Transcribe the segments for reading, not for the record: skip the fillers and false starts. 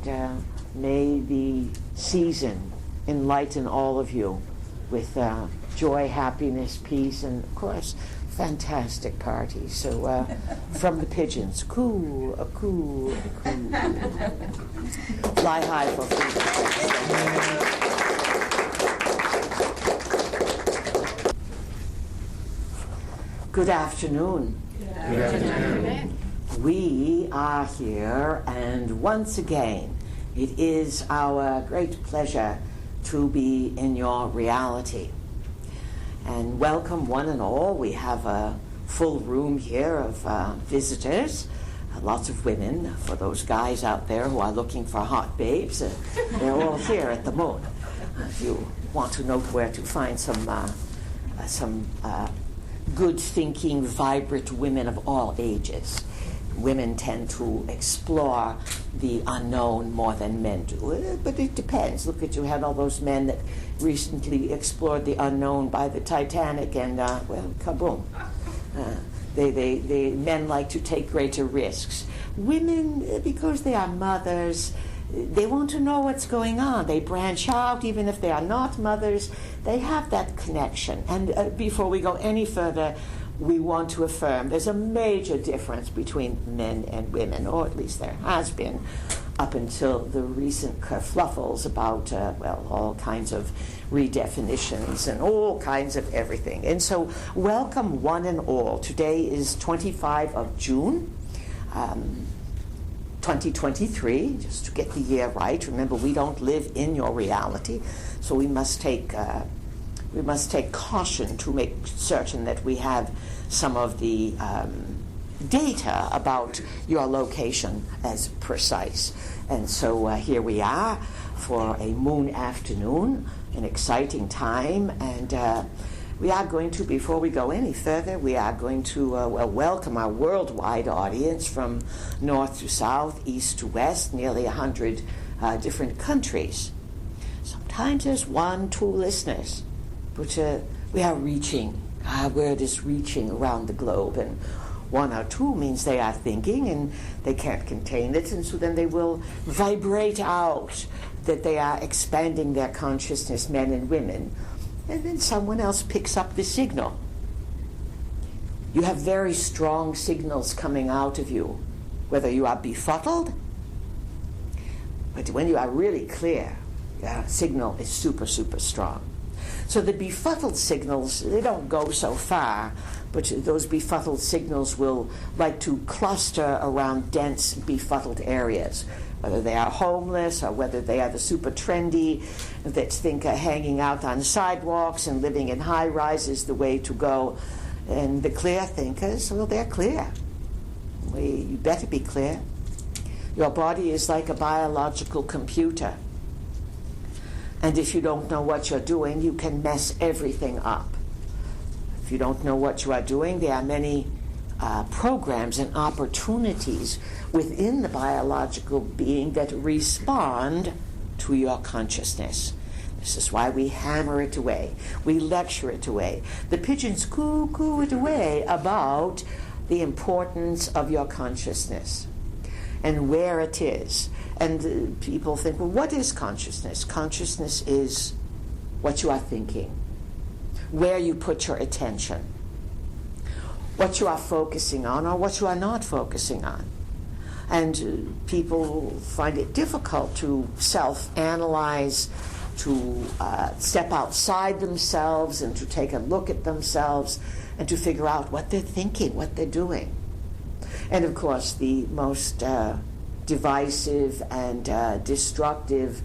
and may the season enlighten all of you with joy, happiness, peace, and of course, fantastic parties. So from the pigeons, coo, a coo, a coo. Fly high for food. Good afternoon. Good afternoon. We are here, and once again, it is our great pleasure to be in your reality. And welcome one and all. We have a full room here of visitors, lots of women. For those guys out there who are looking for hot babes, they're all here at the moment. If you want to know where to find some good-thinking, vibrant women of all ages. Women tend to explore the unknown more than men do, but it depends. Look at, you had all those men that recently explored the unknown by the Titanic, and well, kaboom. Men like to take greater risks. Women, because they are mothers, they want to know what's going on. They branch out, even if they are not mothers. They have that connection. And before we go any further, we want to affirm there's a major difference between men and women, or at least there has been up until the recent kerfluffles about, all kinds of redefinitions and all kinds of everything. And so welcome one and all. Today is 25 of June, 2023, just to get the year right. Remember, we don't live in your reality, so we must take caution to make certain that we have some of the data about your location as precise. And so here we are for a moon afternoon, an exciting time, and we are going to, before we go any further, we are going to welcome our worldwide audience from north to south, east to west, nearly 100 different countries. Sometimes there's 1, 2 listeners, but we are reaching. Our word is reaching around the globe, and 1 or 2 means they are thinking and they can't contain it, and so then they will vibrate out that they are expanding their consciousness, men and women, and then someone else picks up the signal. You have very strong signals coming out of you, whether you are befuddled, but when you are really clear, your signal is super, super strong. So the befuddled signals, they don't go so far, but those befuddled signals will like to cluster around dense, befuddled areas, whether they are homeless or whether they are the super trendy that think hanging out on sidewalks and living in high-rise is the way to go. And the clear thinkers, well, they're clear. You better be clear. Your body is like a biological computer. And if you don't know what you're doing, you can mess everything up. If you don't know what you are doing, there are many programs and opportunities within the biological being that respond to your consciousness. This is why we hammer it away. We lecture it away. The pigeons coo it away about the importance of your consciousness and where it is. And people think, well, what is consciousness? Consciousness is what you are thinking, where you put your attention, what you are focusing on or what you are not focusing on. And people find it difficult to self-analyze, to step outside themselves and to take a look at themselves and to figure out what they're thinking, what they're doing. And of course, the most divisive and destructive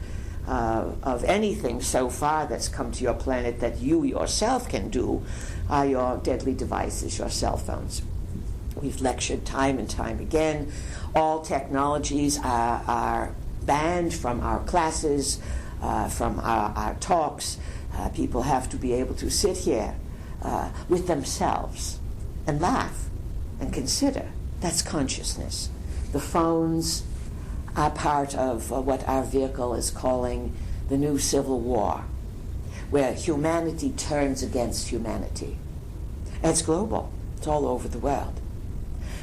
of anything so far that's come to your planet that you yourself can do are your deadly devices, your cell phones. We've lectured time and time again. All technologies are banned from our classes, from our talks. People have to be able to sit here with themselves and laugh and consider. That's consciousness. The phones are part of what our vehicle is calling the new civil war, where humanity turns against humanity. And it's global. It's all over the world.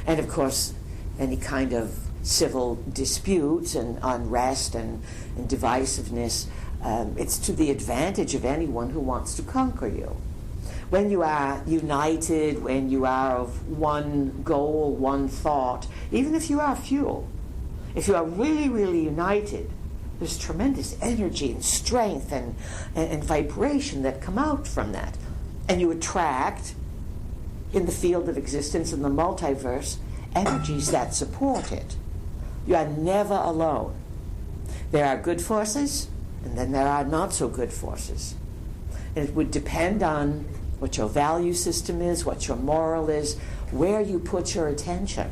And of course, any kind of civil disputes and unrest and divisiveness. It's to the advantage of anyone who wants to conquer you. When you are united, when you are of one goal, one thought, even if you are few, if you are really, really united, there's tremendous energy and strength and vibration that come out from that. And you attract, in the field of existence, in the multiverse, energies that support it. You are never alone. There are good forces, and then there are not so good forces. And it would depend on what your value system is, what your moral is, where you put your attention.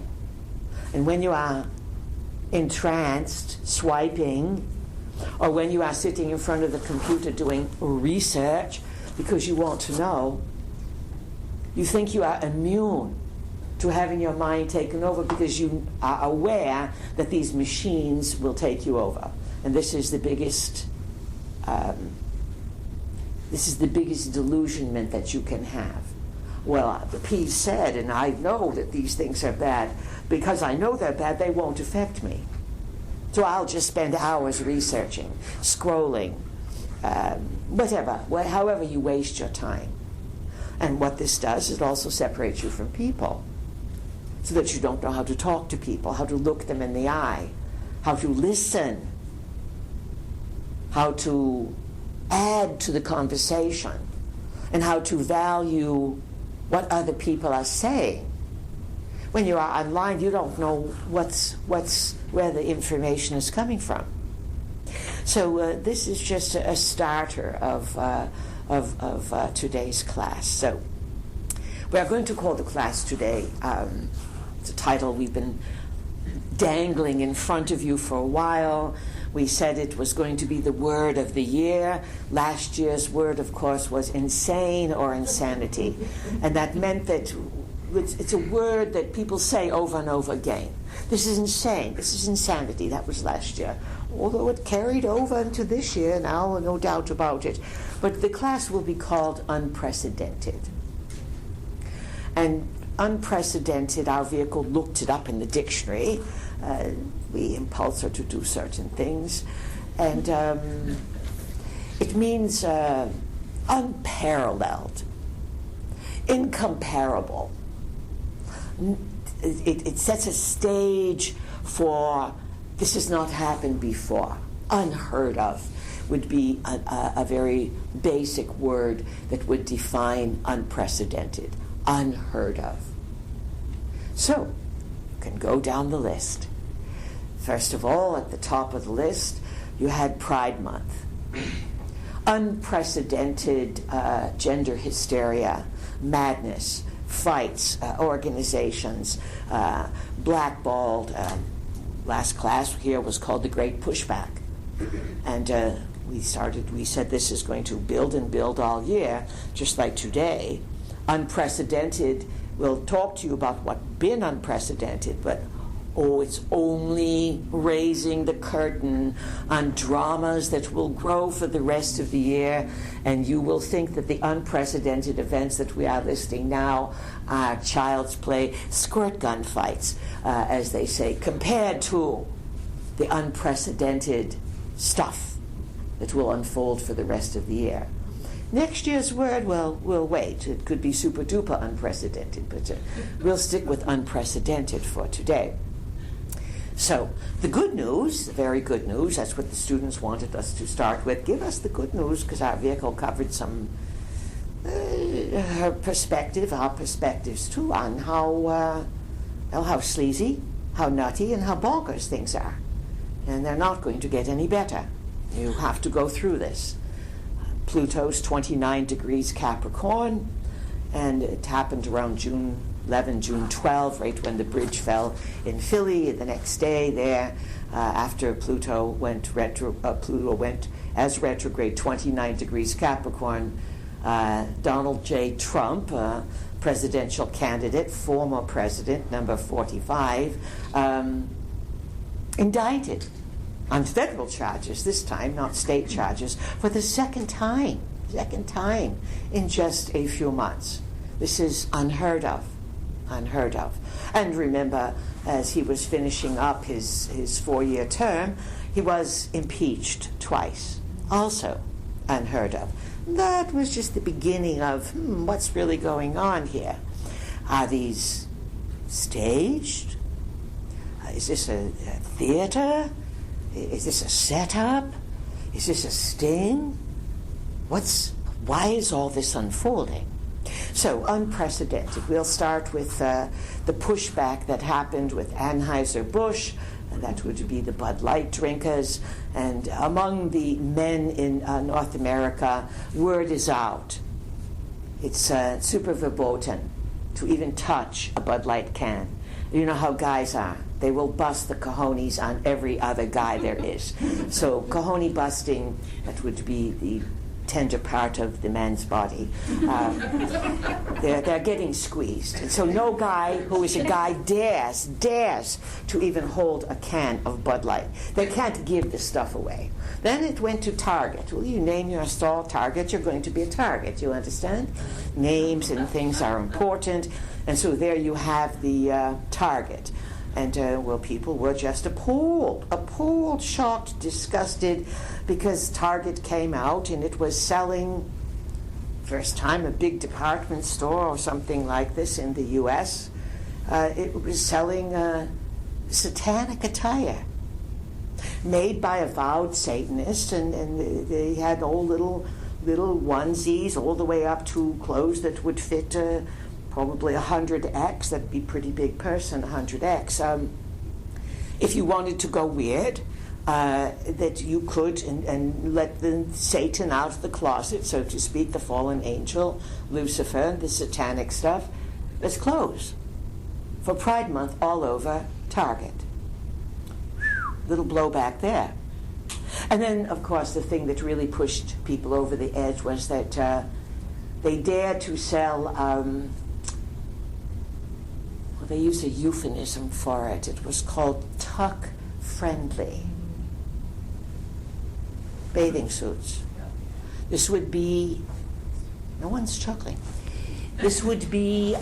And when you are entranced, swiping, or when you are sitting in front of the computer doing research because you want to know, you think you are immune to having your mind taken over because you are aware that these machines will take you over. And this is the biggest delusionment that you can have. Well, the piece said, and I know that these things are bad. Because I know they're bad, they won't affect me. So I'll just spend hours researching, scrolling, whatever, however you waste your time. And what this does, it also separates you from people, so that you don't know how to talk to people, how to look them in the eye, how to listen, how to add to the conversation, and how to value what other people are saying. When you are online, you don't know where the information is coming from. So this is just a starter of today's class. So we are going to call the class today, it's a title we've been dangling in front of you for a while. We said it was going to be the word of the year. Last year's word, of course, was insane or insanity. And that meant that it's a word that people say over and over again. This is insane. This is insanity. That was last year. Although it carried over into this year now, no doubt about it. But the class will be called Unprecedented. And unprecedented, our vehicle looked it up in the dictionary. We impulse her to do certain things. And it means unparalleled, incomparable. It sets a stage for this has not happened before. Unheard of would be a very basic word that would define unprecedented. Unheard of. So, you can go down the list. First of all, at the top of the list, you had Pride Month. Unprecedented gender hysteria, madness, fights, organizations, blackballed. Last class here was called The Great Pushback. And we said this is going to build and build all year, just like today. Unprecedented, we'll talk to you about what's been unprecedented, but it's only raising the curtain on dramas that will grow for the rest of the year, and you will think that the unprecedented events that we are listing now are child's play, squirt gun fights, as they say, compared to the unprecedented stuff that will unfold for the rest of the year. Next year's word, well, we'll wait. It could be super duper unprecedented, but we'll stick with unprecedented for today. So the good news, the very good news, that's what the students wanted us to start with. Give us the good news, because our vehicle covered some our perspectives too, on how sleazy, how nutty, and how bonkers things are. And they're not going to get any better. You have to go through this. Pluto's 29 degrees Capricorn, and it happened around June 11, June 12, right when the bridge fell in Philly. The next day there, after Pluto went as retrograde, 29 degrees Capricorn, Donald J. Trump, presidential candidate, former president, number 45, indicted on federal charges this time, not state charges, for the second time in just a few months. This is unheard of. unheard of. And remember, as he was finishing up his 4-year term, he was impeached twice, also unheard of. That was just the beginning of what's really going on here. Are these staged? Is this a theater? Is this a setup? Is this a sting? Why is all this unfolding? So, unprecedented. We'll start with the pushback that happened with Anheuser-Busch, and that would be the Bud Light drinkers. And among the men in North America, word is out. It's super verboten to even touch a Bud Light can. You know how guys are. They will bust the cojones on every other guy there is. So cojones busting, that would be the tender part of the man's body. They're getting squeezed. And so no guy who is a guy dares to even hold a can of Bud Light. They can't give this stuff away. Then it went to Target. Well, you name your stall Target, you're going to be a Target, you understand? Names and things are important. And so there you have the Target. And, people were just appalled, shocked, disgusted, because Target came out and it was selling, first time a big department store or something like this in the U.S., it was selling satanic attire made by avowed Satanists, and they had all little onesies all the way up to clothes that would fit probably 100X. That'd be a pretty big person, 100X. If you wanted to go weird, that you could and let the Satan out of the closet, so to speak, the fallen angel, Lucifer, the satanic stuff, as clothes for Pride Month all over Target. Little blowback there. And then, of course, the thing that really pushed people over the edge was that they dared to sell, they used a euphemism for it. It was called tuck-friendly bathing suits. This would be, no one's chuckling. This would be,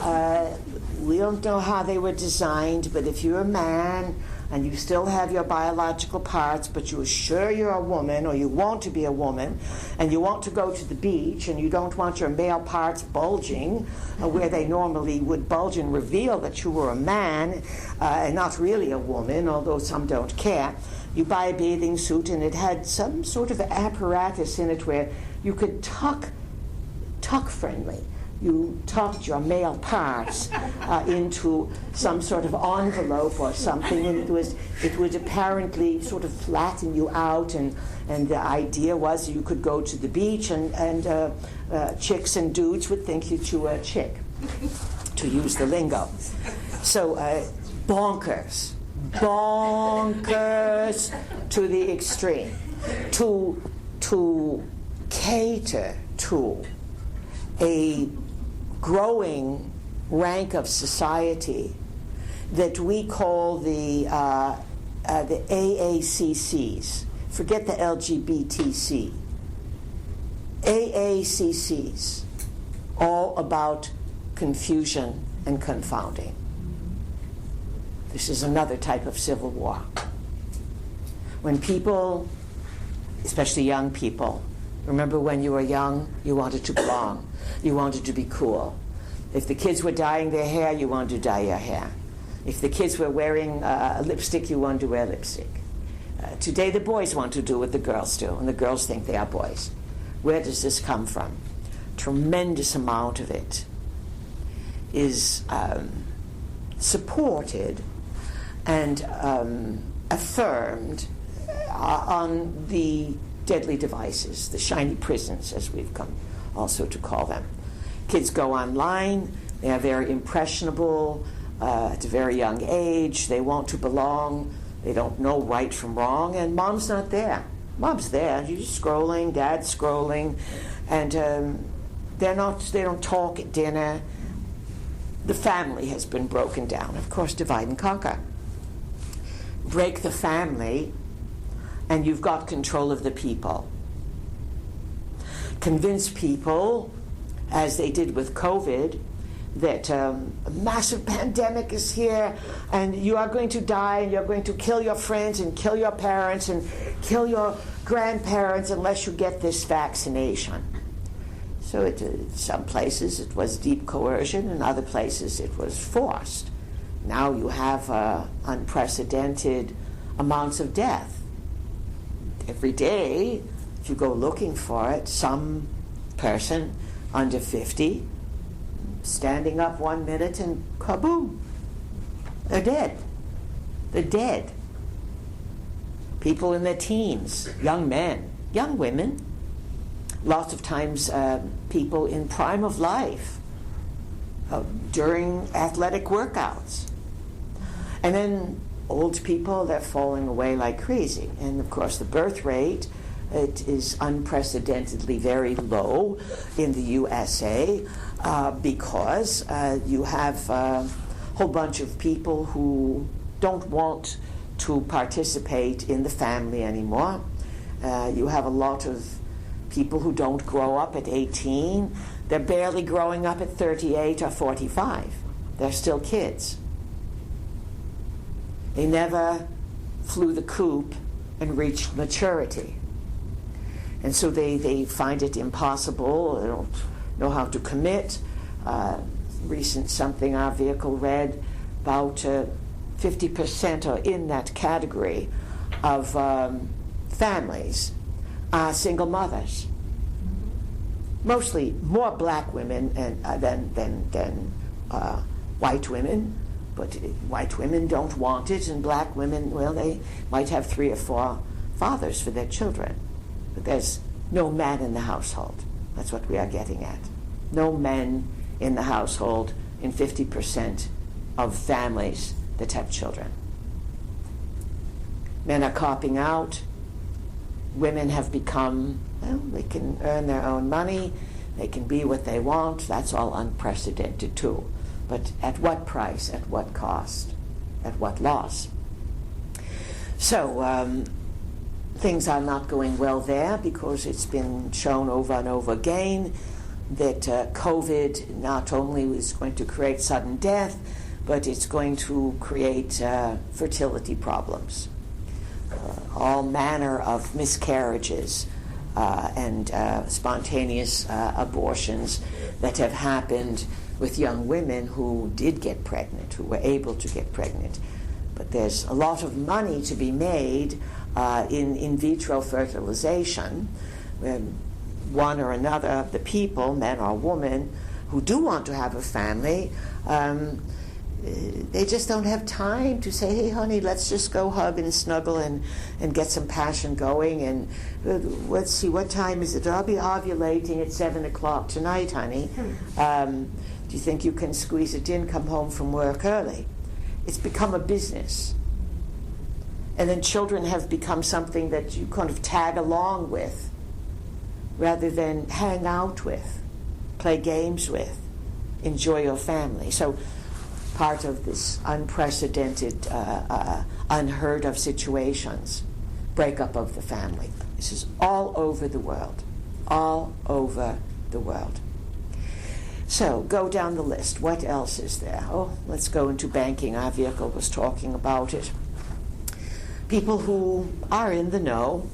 we don't know how they were designed, but if you're a man and you still have your biological parts, but you're sure you're a woman, or you want to be a woman, and you want to go to the beach, and you don't want your male parts bulging where they normally would bulge and reveal that you were a man and not really a woman, although some don't care, you buy a bathing suit, and it had some sort of apparatus in it where you could tuck-friendly. You tucked your male parts into some sort of envelope or something, and it would apparently sort of flatten you out, and the idea was you could go to the beach, and chicks and dudes would think you were a chick, to use the lingo. So bonkers to the extreme, to cater to a growing rank of society that we call the AACCs. Forget the LGBTC. AACCs, all about confusion and confounding. This is another type of civil war. When people, especially young people, remember when you were young, you wanted to belong. You wanted to be cool. If the kids were dyeing their hair, you wanted to dye your hair. If the kids were wearing lipstick, you wanted to wear lipstick. Today the boys want to do what the girls do, and the girls think they are boys. Where does this come from? Tremendous amount of it is supported and affirmed on the deadly devices, the shiny prisons, as we've come also to call them. Kids go online, they are very impressionable at a very young age, they want to belong, they don't know right from wrong, and mom's not there. Mom's there, she's scrolling, dad's scrolling, and they don't talk at dinner. The family has been broken down. Of course, divide and conquer. Break the family, and you've got control of the people. Convince people, as they did with COVID, that a massive pandemic is here and you are going to die and you're going to kill your friends and kill your parents and kill your grandparents unless you get this vaccination. So some places it was deep coercion, in other places it was forced. Now you have unprecedented amounts of death. Every day, if you go looking for it, some person under 50 standing up 1 minute and kaboom, they're dead. They're dead. People in their teens, young men, young women, lots of times people in prime of life during athletic workouts. And then old people, they're falling away like crazy. And of course the birth rate, it is unprecedentedly very low in the USA because you have a whole bunch of people who don't want to participate in the family anymore. You have a lot of people who don't grow up at 18. They're barely growing up at 38 or 45. They're still kids. They never flew the coop and reached maturity. And so they find it impossible. They don't know how to commit. Recent something our vehicle read, about 50% are in that category of families are single mothers. Mostly more black women than white women, but white women don't want it, and black women, well, they might have 3 or 4 fathers for their children. But there's no man in the household. That's what we are getting at. No men in the household in 50% of families that have children. Men are copping out. Women have become, well, they can earn their own money. They can be what they want. That's all unprecedented too. But at what price? At what cost? At what loss? So things are not going well there because it's been shown over and over again that COVID not only is going to create sudden death, but it's going to create fertility problems. All manner of miscarriages and spontaneous abortions that have happened with young women who did get pregnant, who were able to get pregnant. But there's a lot of money to be made in vitro fertilization. One or another of the people, men or women, who do want to have a family, they just don't have time to say, hey, honey, let's just go hug and snuggle and get some passion going. And let's see, what time is it? I'll be ovulating at 7 o'clock tonight, honey. Do you think you can squeeze it in, come home from work early? It's become a business. And then children have become something that you kind of tag along with rather than hang out with, play games with, enjoy your family. So part of this unprecedented, unheard of situations, breakup of the family. This is all over the world, all over the world. So go down the list. What else is there? Oh, let's go into banking. Our vehicle was talking about it. People who are in the know,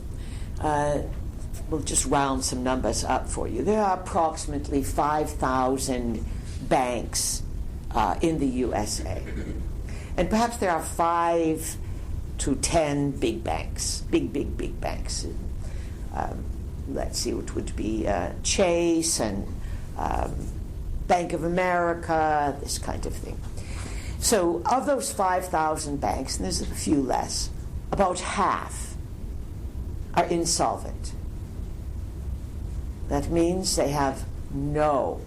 we'll just round some numbers up for you. There are approximately 5,000 banks in the USA. And perhaps there are 5 to 10 big banks, big banks. Let's see, it would be Chase and Bank of America, this kind of thing. So of those 5,000 banks, and there's a few less, about half are insolvent. That means they have no,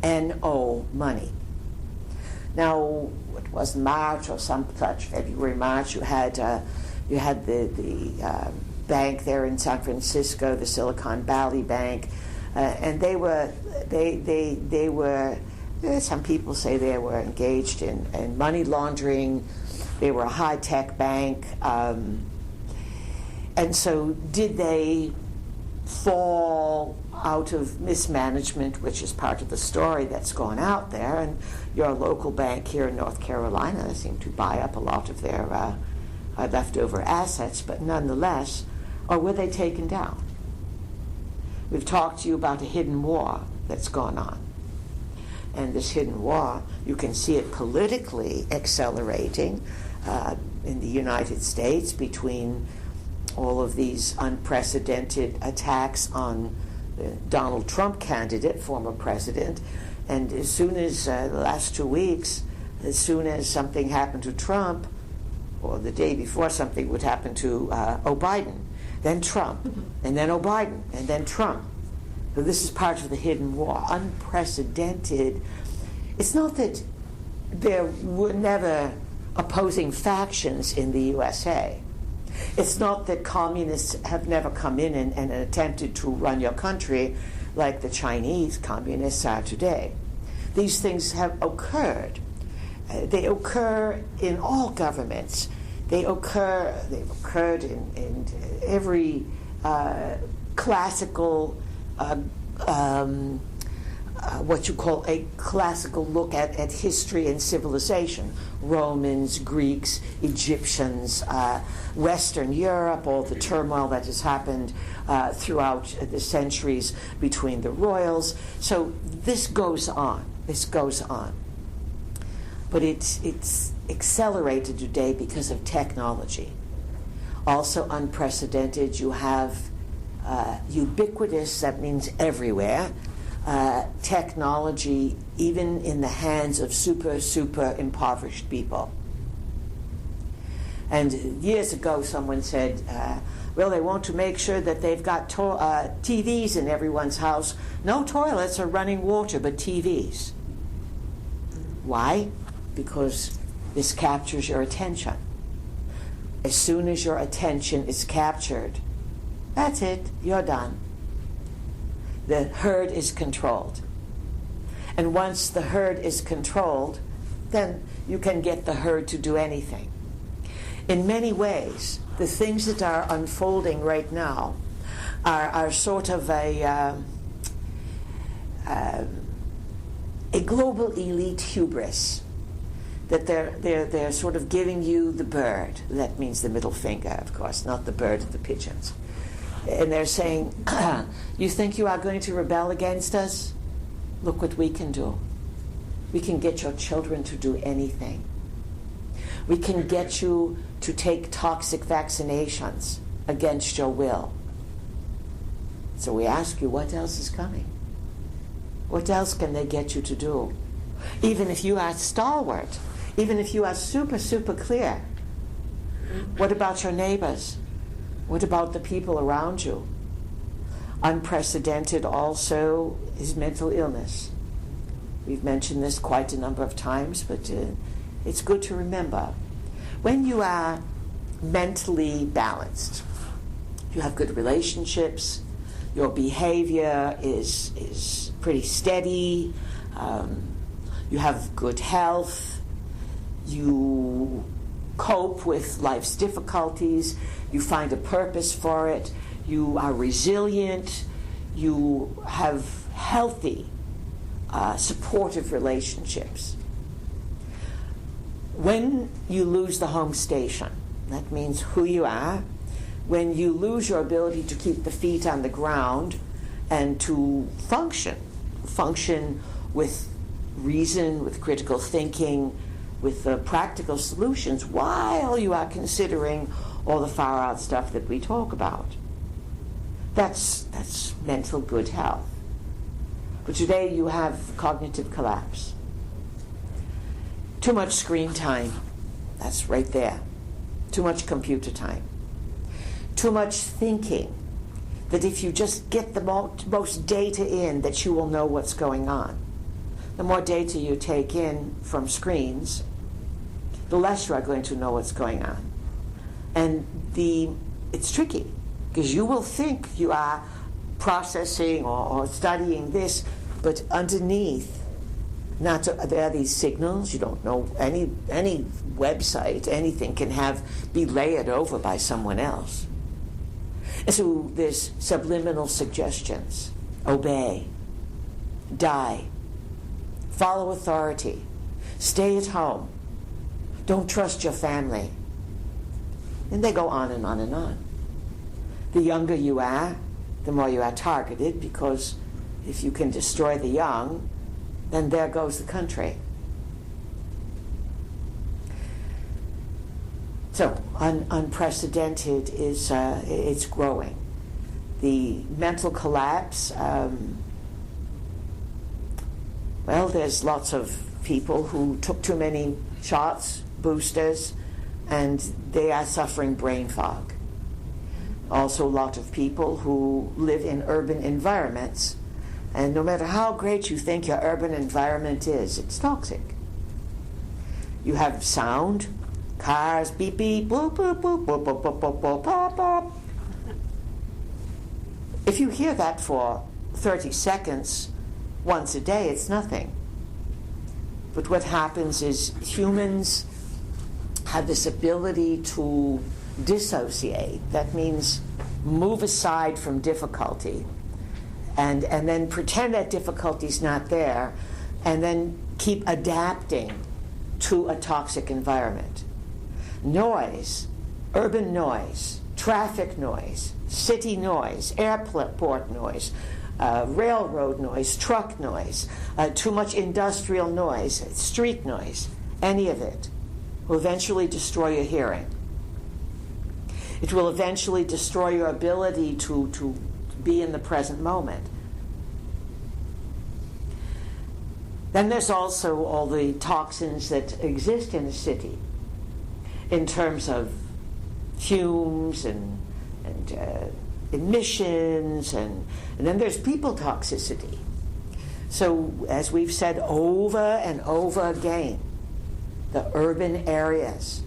N-O, money. Now, it was March or some such, February, March, you had the bank there in San Francisco, the Silicon Valley Bank, and they were, some people say they were engaged in money laundering. They were a high-tech bank. And so did they fall out of mismanagement, which is part of the story that's gone out there, and your local bank here in North Carolina seemed to buy up a lot of their leftover assets, but nonetheless, or were they taken down? We've talked to you about a hidden war that's gone on. And this hidden war, you can see it politically accelerating in the United States between all of these unprecedented attacks on the Donald Trump candidate, former president. And as soon as the last 2 weeks, as soon as something happened to Trump, or the day before something would happen to O'Biden, then Trump, and then O'Biden, and then Trump. So this is part of the hidden war, unprecedented. It's not that there were never opposing factions in the USA. It's not that communists have never come in and attempted to run your country like the Chinese communists are today. These things have occurred. They occur in all governments. They've occurred in every classical, what you call a classical look at history and civilization. Romans, Greeks, Egyptians, Western Europe, all the turmoil that has happened throughout the centuries between the royals. So this goes on. This goes on. But it's accelerated today because of technology. Also unprecedented, you have ubiquitous, that means everywhere, technology even in the hands of super impoverished people. And years ago someone said, well, they want to make sure that they've got TVs in everyone's house. No toilets or running water, but TVs. Why? Because this captures your attention. As soon as your attention is captured, that's it, you're done. The herd is controlled. And once the herd is controlled, then you can get the herd to do anything. In many ways, the things that are unfolding right now are sort of a global elite hubris. That they're sort of giving you the bird. That means the middle finger, of course, not the bird of the pigeons. And they're saying, you think you are going to rebel against us? Look what we can do. We can get your children to do anything. We can get you to take toxic vaccinations against your will. So we ask you, what else is coming? What else can they get you to do? Even if you are stalwart, even if you are super clear, what about your neighbors? What about the people around you? Unprecedented also is mental illness. We've mentioned this quite a number of times, but it's good to remember. When you are mentally balanced, you have good relationships, your behavior is pretty steady, you have good health, you cope with life's difficulties, you find a purpose for it, you are resilient, you have healthy, supportive relationships. When you lose the home station, that means who you are, when you lose your ability to keep the feet on the ground and to function with reason, with critical thinking, with practical solutions while you are considering all the far out stuff that we talk about. That's mental good health. But today you have cognitive collapse. Too much screen time. That's right there. Too much computer time. Too much thinking that if you just get the most data in, that you will know what's going on. The more data you take in from screens, the less you are going to know what's going on. And it's tricky, because you will think you are processing or studying this, but underneath, there are these signals. You don't know, any website, anything can be layered over by someone else. So there's subliminal suggestions. Obey. Die. Follow authority. Stay at home. Don't trust your family. And they go on and on and on. The younger you are, the more you are targeted, because if you can destroy the young, then there goes the country. So, unprecedented is it's growing. The mental collapse, well, there's lots of people who took too many shots, boosters, and they are suffering brain fog. Also, a lot of people who live in urban environments, and no matter how great you think your urban environment is, it's toxic. You have sound, cars, beep beep, boop boop boop boop boop boop boop boop boop boop. If you hear that for 30 seconds once a day, it's nothing. But what happens is humans have this ability to dissociate. That means move aside from difficulty and then pretend that difficulty's not there, and then keep adapting to a toxic environment. Noise, urban noise, traffic noise, city noise, airport noise, railroad noise, truck noise, too much industrial noise, street noise, any of it will eventually destroy your hearing. It will eventually destroy your ability to be in the present moment. Then there's also all the toxins that exist in a city in terms of fumes and emissions, and then there's people toxicity. So as we've said over and over again, the urban areas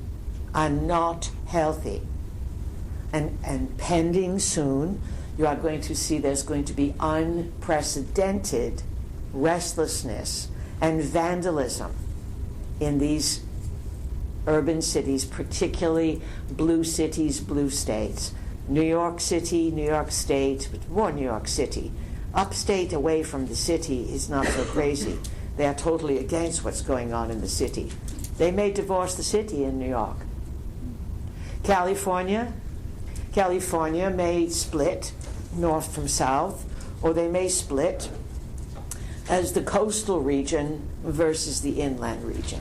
are not healthy. And pending soon, you are going to see there's going to be unprecedented restlessness and vandalism in these urban cities, particularly blue cities, blue states. New York City, New York State, but more New York City. Upstate, away from the city, is not so crazy. They are totally against what's going on in the city. They may divorce the city in New York. California may split north from south, or they may split as the coastal region versus the inland region.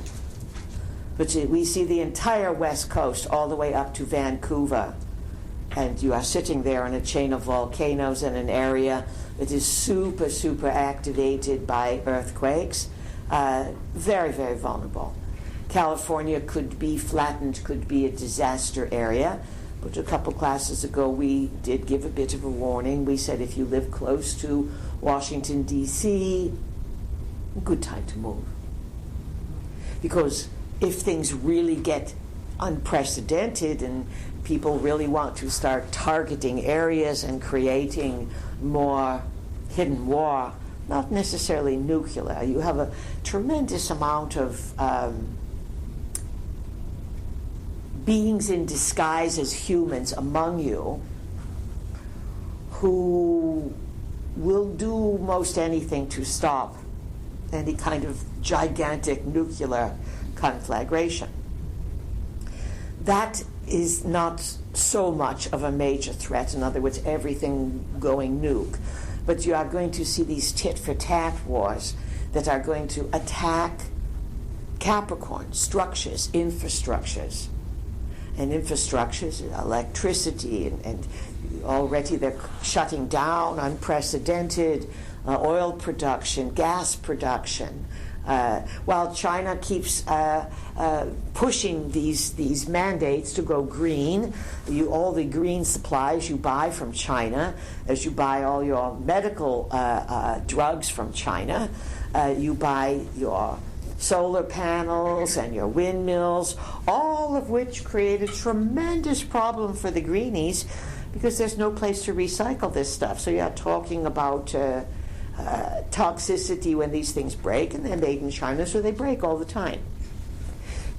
But we see the entire West Coast all the way up to Vancouver, and you are sitting there in a chain of volcanoes in an area that is super, super activated by earthquakes. Very, very vulnerable. California could be flattened, could be a disaster area. But a couple classes ago, we did give a bit of a warning. We said if you live close to Washington, D.C., good time to move. Because if things really get unprecedented and people really want to start targeting areas and creating more hidden war, not necessarily nuclear, you have a tremendous amount of beings in disguise as humans among you who will do most anything to stop any kind of gigantic nuclear conflagration. That is not so much of a major threat, in other words, everything going nuke. But you are going to see these tit-for-tat wars that are going to attack Capricorn structures, infrastructures. And infrastructures, electricity, and already they're shutting down, unprecedented oil production, gas production. While China keeps pushing these mandates to go green, all the green supplies you buy from China, as you buy all your medical drugs from China, you buy your solar panels and your windmills, all of which create a tremendous problem for the greenies because there's no place to recycle this stuff. So you're talking about toxicity when these things break, and they're made in China, so they break all the time.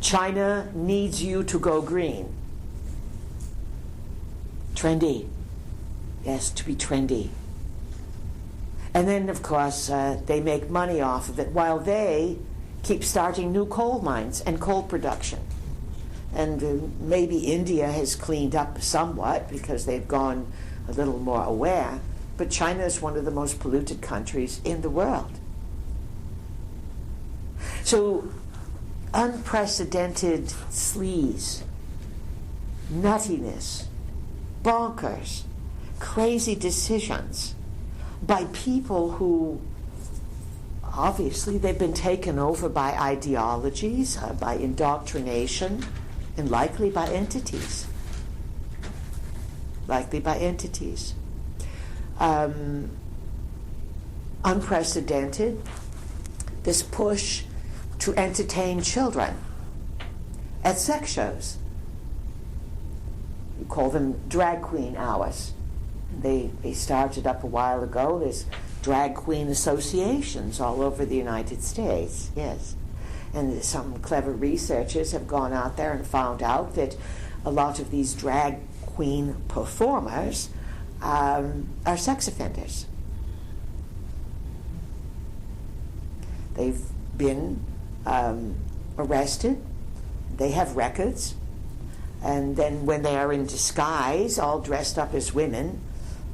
China needs you to go green. Trendy. Yes, to be trendy. And then, of course, they make money off of it while they keep starting new coal mines and coal production. And maybe India has cleaned up somewhat because they've gone a little more aware, but China is one of the most polluted countries in the world. So, unprecedented sleaze, nuttiness, bonkers, crazy decisions by people who obviously they've been taken over by ideologies, by indoctrination, and likely by entities. Unprecedented, this push to entertain children at sex shows. You call them drag queen hours. They started up a while ago. There's drag queen associations all over the United States, yes. And some clever researchers have gone out there and found out that a lot of these drag queen performers are sex offenders. They've been arrested. They have records. And then when they are in disguise, all dressed up as women,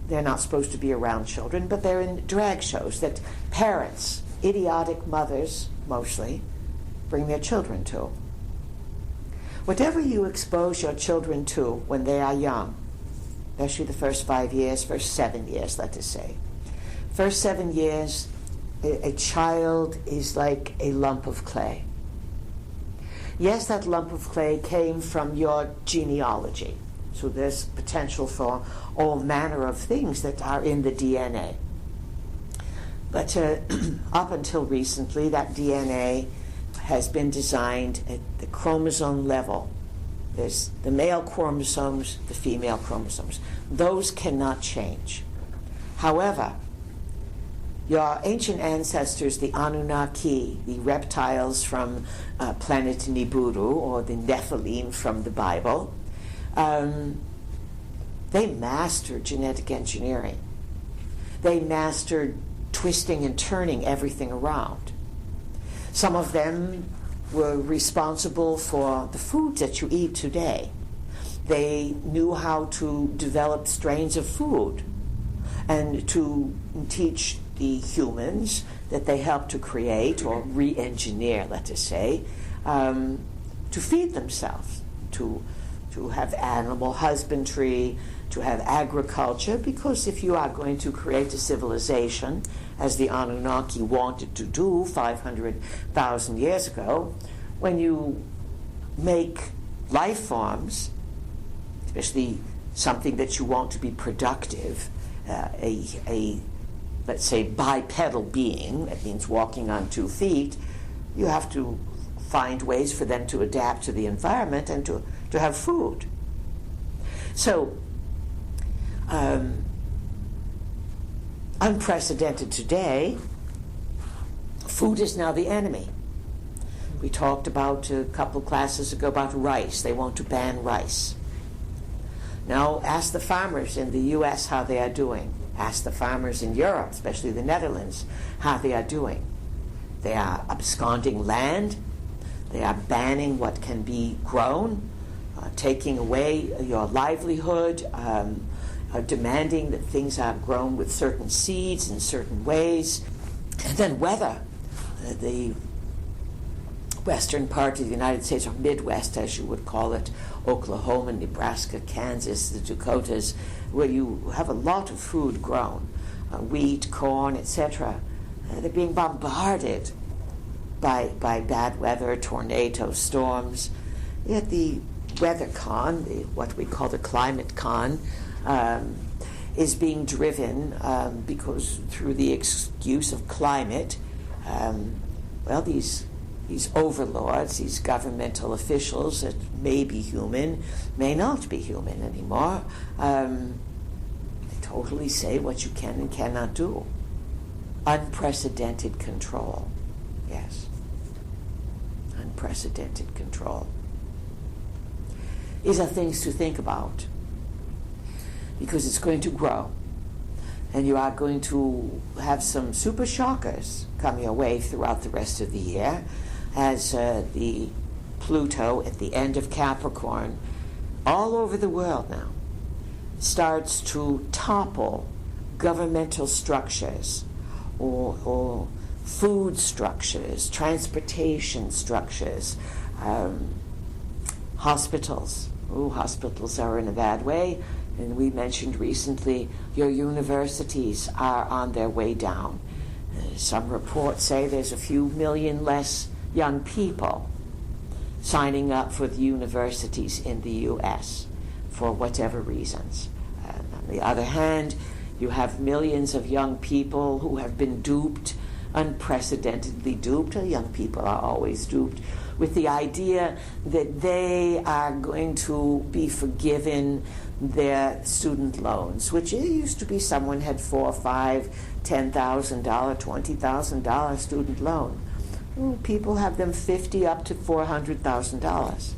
they're not supposed to be around children, but they're in drag shows that parents, idiotic mothers mostly, bring their children to. Whatever you expose your children to when they are young, especially the first 5 years, first 7 years, let us say. First 7 years, a child is like a lump of clay. Yes, that lump of clay came from your genealogy. So there's potential for all manner of things that are in the DNA. But up until recently, that DNA has been designed at the chromosome level. There's the male chromosomes, the female chromosomes. Those cannot change. However, your ancient ancestors, the Anunnaki, the reptiles from planet Nibiru, or the Nephilim from the Bible, they mastered genetic engineering. They mastered twisting and turning everything around. Some of them were responsible for the foods that you eat today. They knew how to develop strains of food and to teach the humans that they helped to create or re-engineer, let us say, to feed themselves, to have animal husbandry, to have agriculture, because if you are going to create a civilization, as the Anunnaki wanted to do 500,000 years ago, when you make life forms, especially something that you want to be productive, a let's say bipedal being, that means walking on 2 feet, you have to find ways for them to adapt to the environment and to have food. So, unprecedented today, food is now the enemy. We talked about a couple classes ago about rice. They want to ban rice. Now, ask the farmers in the U.S. how they are doing. Ask the farmers in Europe, especially the Netherlands, how they are doing. They are absconding land. They are banning what can be grown, taking away your livelihood, demanding that things are grown with certain seeds in certain ways. And then weather. The western part of the United States, or Midwest as you would call it, Oklahoma, Nebraska, Kansas, the Dakotas, where you have a lot of food grown, wheat, corn, etc. They're being bombarded by bad weather, tornadoes, storms. Yet the weather con, what we call the climate con, is being driven because through the excuse of climate, these overlords, these governmental officials that may be human, may not be human anymore, they totally say what you can and cannot do. Unprecedented control. Yes. Unprecedented control. These are things to think about, because it's going to grow. And you are going to have some super shockers come your way throughout the rest of the year as the Pluto at the end of Capricorn, all over the world now, starts to topple governmental structures or food structures, transportation structures, hospitals. Hospitals are in a bad way. And we mentioned recently your universities are on their way down. Some reports say there's a few million less young people signing up for the universities in the U.S. for whatever reasons. On the other hand, you have millions of young people who have been duped, unprecedentedly duped. Young people are always duped with the idea that they are going to be forgiven their student loans, which it used to be someone had $4,000, $5,000, $10,000, $20,000 student loan. People have them $50,000 up to $400,000.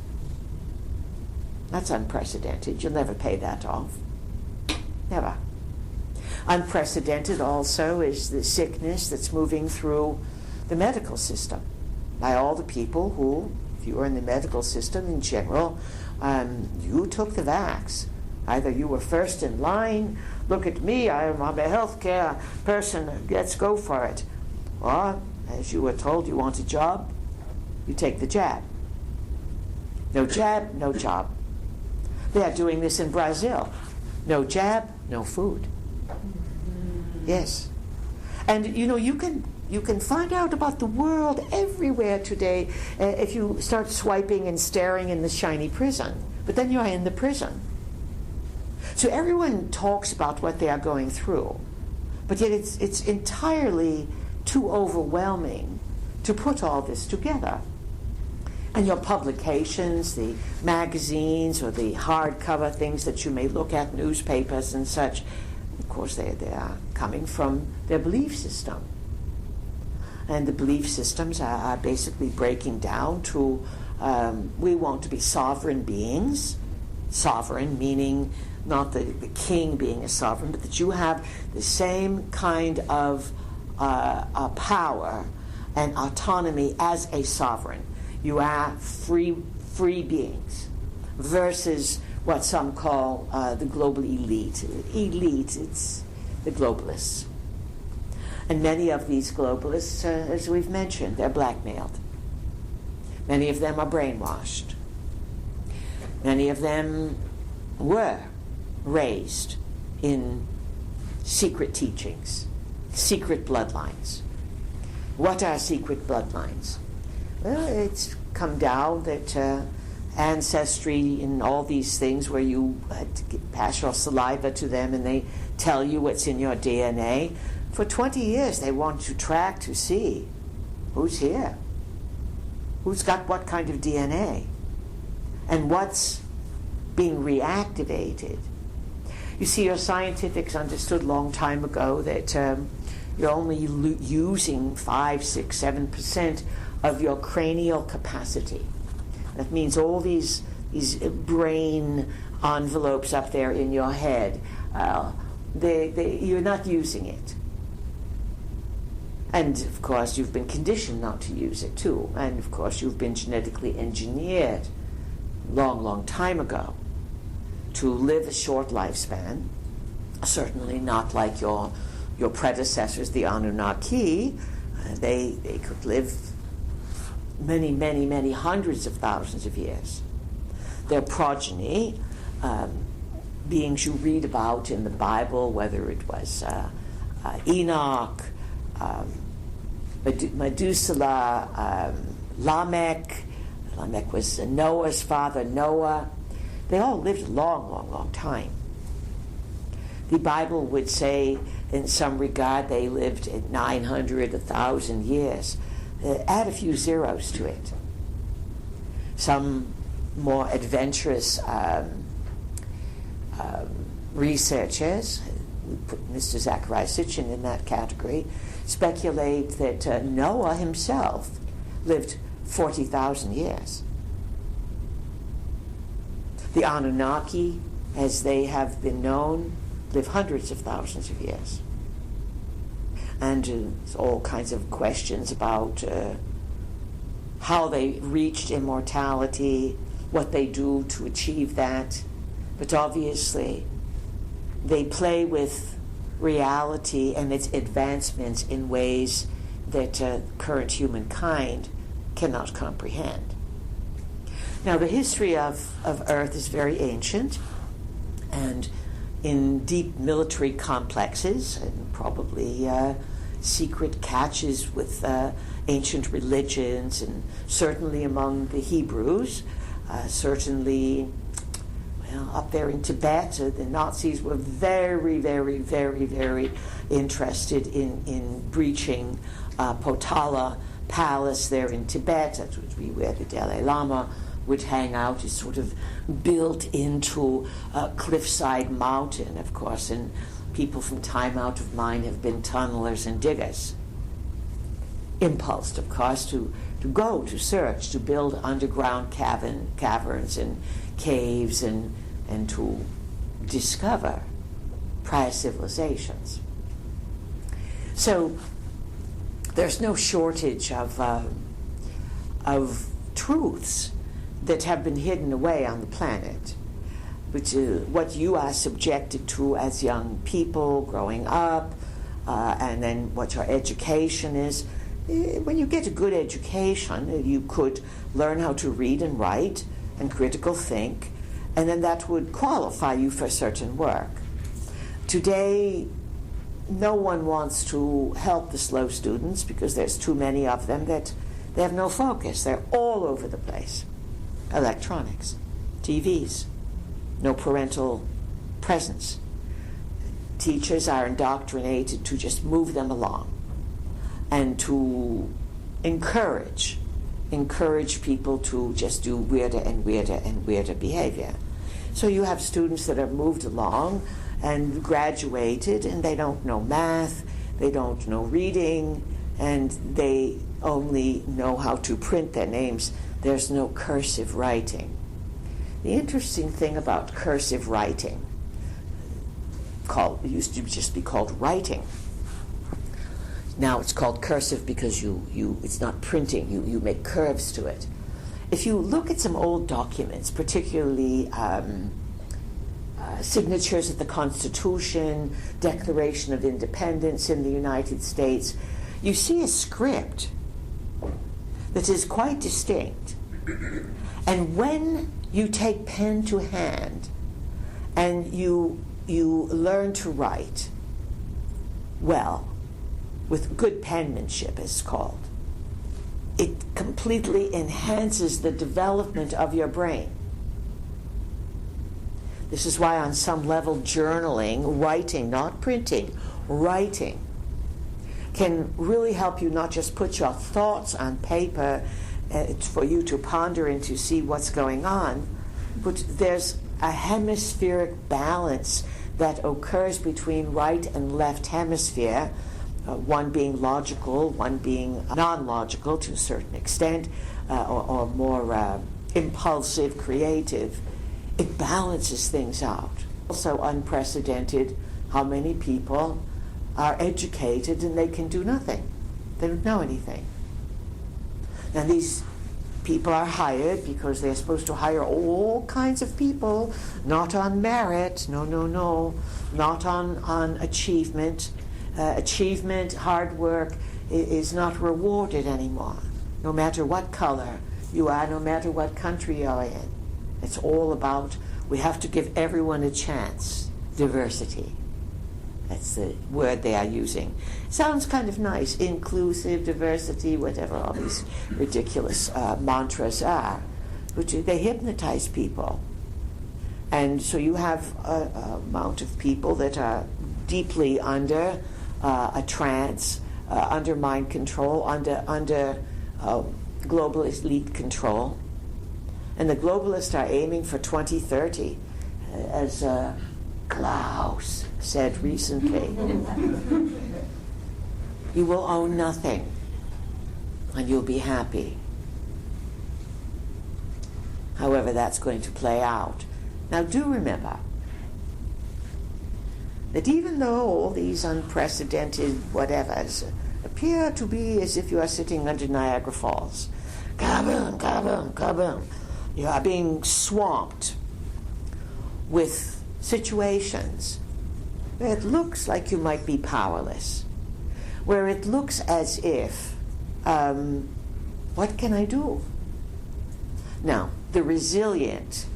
That's unprecedented. You'll never pay that off. Never. Unprecedented also is the sickness that's moving through the medical system by all the people who, if you are in the medical system in general, you took the vax. Either you were first in line, look at me, I'm a healthcare person, let's go for it. Or, as you were told you want a job, you take the jab. No jab, no job. They are doing this in Brazil. No jab, no food. Yes. And you can find out about the world everywhere today if you start swiping and staring in the shiny prison. But then you are in the prison. So everyone talks about what they are going through, but yet it's entirely too overwhelming to put all this together. And your publications, the magazines or the hardcover things that you may look at, newspapers and such, of course they are coming from their belief system. And the belief systems are basically breaking down to we want to be sovereign beings. Sovereign meaning not the king being a sovereign, but that you have the same kind of power and autonomy as a sovereign. You are free beings versus what some call the global elite. Elite, it's the globalists. And many of these globalists, as we've mentioned, they're blackmailed. Many of them are brainwashed. Many of them were raised in secret teachings, secret bloodlines. What are secret bloodlines? Well, it's come down that ancestry and all these things where you pass your saliva to them and they tell you what's in your DNA. For 20 years they want to track to see who's here, who's got what kind of DNA, and what's being reactivated. You see, your scientifics understood a long time ago that you're only using 5, 6, 7% of your cranial capacity. That means all these brain envelopes up there in your head, you're not using it. And of course you've been conditioned not to use it too. And of course you've been genetically engineered long time ago to live a short lifespan, certainly not like your predecessors, the Anunnaki. They could live many hundreds of thousands of years. Their progeny, beings you read about in the Bible, whether it was Enoch, Methuselah, Lamech. Lamech was Noah's father, Noah. They all lived a long time. The Bible would say, in some regard, they lived at 900, 1,000 years. Add a few zeros to it. Some more adventurous researchers, we put Mr. Zachariah Sitchin in that category, speculate that Noah himself lived 40,000 years. The Anunnaki, as they have been known, live hundreds of thousands of years. And there's all kinds of questions about how they reached immortality, what they do to achieve that. But obviously, they play with reality and its advancements in ways that current humankind cannot comprehend. Now, the history of Earth is very ancient, and in deep military complexes and probably secret catches with ancient religions, and certainly among the Hebrews, certainly up there in Tibet, the Nazis were very, very, very, very interested in breaching Potala Palace there in Tibet. That would be where the Dalai Lama would hang out. Is sort of built into a cliffside mountain, of course, and people from time out of mind have been tunnelers and diggers. Impulsed, of course, to go, to search, to build underground caverns and caves and to discover prior civilizations. So there's no shortage of truths that have been hidden away on the planet, which is what you are subjected to as young people growing up, and then what your education is. When you get a good education, you could learn how to read and write and critical think, and then that would qualify you for certain work. Today, no one wants to help the slow students because there's too many of them that they have no focus. They're all over the place. Electronics, TVs, no parental presence. Teachers are indoctrinated to just move them along and to encourage people to just do weirder and weirder and weirder behavior. So you have students that have moved along and graduated, and they don't know math, they don't know reading, and they only know how to print their names. There's no cursive writing. The interesting thing about cursive writing, it used to just be called writing. Now it's called cursive because it's not printing, you make curves to it. If you look at some old documents, particularly signatures of the Constitution, Declaration of Independence in the United States, you see a script that is quite distinct. And when you take pen to hand and you learn to write well, with good penmanship, it's called, it completely enhances the development of your brain. This is why on some level journaling, writing, not printing, writing, can really help you not just put your thoughts on paper for you to ponder and to see what's going on, but there's a hemispheric balance that occurs between right and left hemisphere, one being logical, one being non-logical to a certain extent, or more impulsive, creative. It balances things out. Also unprecedented how many people are educated and they can do nothing. They don't know anything. And these people are hired because they're supposed to hire all kinds of people, not on merit, no, not on achievement. Achievement, hard work is not rewarded anymore, no matter what color you are, no matter what country you're in. It's all about, we have to give everyone a chance. Diversity. That's the word they are using. Sounds kind of nice. Inclusive, diversity, whatever all these ridiculous mantras are. But they hypnotize people. And so you have an amount of people that are deeply under a trance, under mind control, under globalist elite control. And the globalists are aiming for 2030, as Klaus said recently. You will own nothing, and you'll be happy. However that's going to play out. Now do remember, that even though all these unprecedented whatevers appear to be as if you are sitting under Niagara Falls, kaboom, kaboom, kaboom, you are being swamped with situations where it looks like you might be powerless, where it looks as if, what can I do? Now, the resilient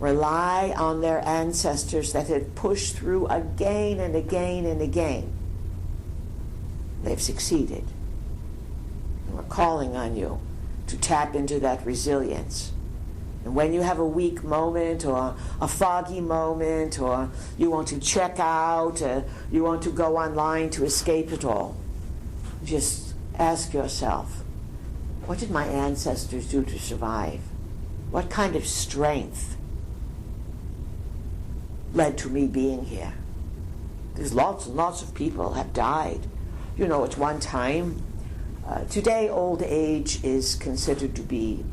rely on their ancestors that have pushed through again and again and again. They've succeeded. And we're calling on you to tap into that resilience. And when you have a weak moment or a foggy moment, or you want to check out, you want to go online to escape it all, just ask yourself, what did my ancestors do to survive? What kind of strength led to me being here? There's lots and lots of people have died. You know, at one time, today old age is considered to be,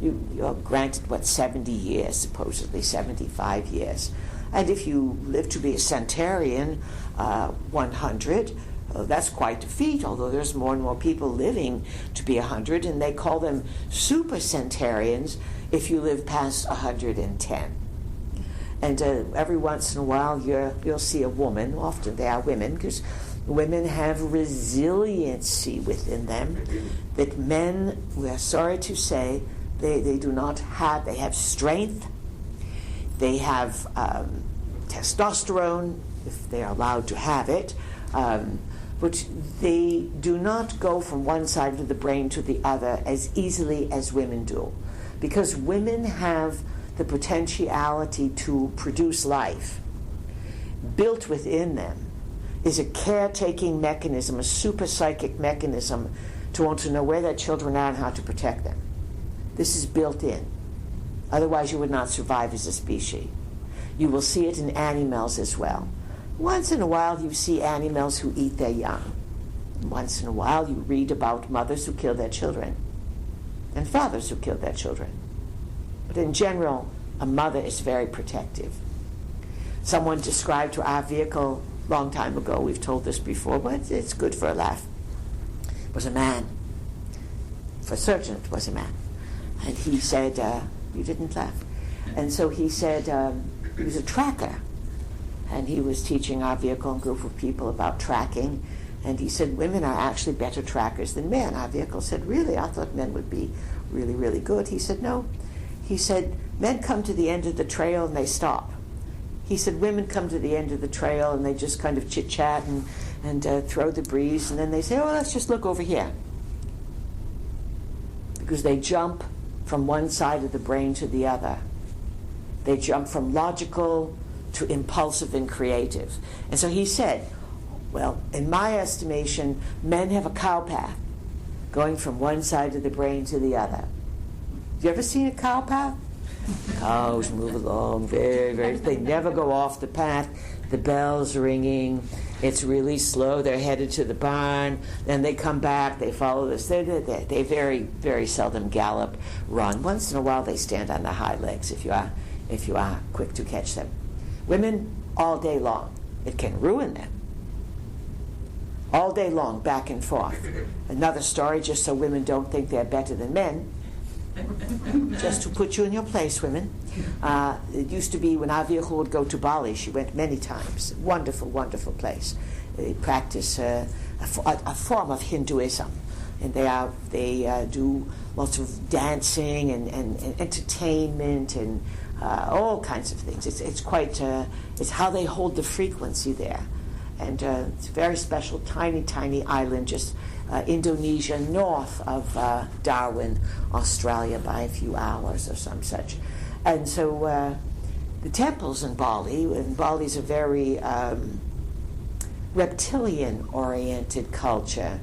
you're granted, 70 years, supposedly 75 years. And if you live to be a centenarian, 100, that's quite a feat, although there's more and more people living to be 100, and they call them super centenarians if you live past 110. And every once in a while you'll see a woman, often they are women, because women have resiliency within them that men, we're sorry to say, they do not have. They have strength, they have testosterone, if they are allowed to have it, but they do not go from one side of the brain to the other as easily as women do, because women have the potentiality to produce life. Built within them is a caretaking mechanism, a super psychic mechanism to want to know where their children are and how to protect them. This is built in. Otherwise you would not survive as a species. You will see it in animals as well. Once in a while you see animals who eat their young. Once in a while you read about mothers who kill their children and fathers who kill their children. But in general, a mother is very protective. Someone described to our vehicle a long time ago, we've told this before, but it's good for a laugh, it was a man. For certain it was a man. And he said, you didn't laugh. And so he said, he was a tracker. And he was teaching our vehicle and group of people about tracking. And he said, women are actually better trackers than men. Our vehicle said, really? I thought men would be really, really good. He said, no. He said, men come to the end of the trail and they stop. He said, women come to the end of the trail and they just kind of chit-chat and throw the breeze, and then they say, oh, let's just look over here. Because they jump from one side of the brain to the other. They jump from logical to impulsive and creative. And so he said, well, in my estimation, men have a cow path going from one side of the brain to the other. Have you ever seen a cow path? Cows move along very, very, they never go off the path. The bell's ringing. It's really slow. They're headed to the barn. Then they come back. They follow this. They very, very seldom gallop, run. Once in a while they stand on their hind legs if you are quick to catch them. Women, all day long. It can ruin them. All day long, back and forth. Another story, just so women don't think they're better than men. Just to put you in your place, women. It used to be when our vehicle would go to Bali. She went many times. Wonderful, wonderful place. They practice a form of Hinduism, and they do lots of dancing and entertainment and all kinds of things. It's quite it's how they hold the frequency there, and it's a very special, tiny island just. Indonesia, north of Darwin, Australia, by a few hours or some such. And so the temples in Bali, and Bali's a very reptilian-oriented culture.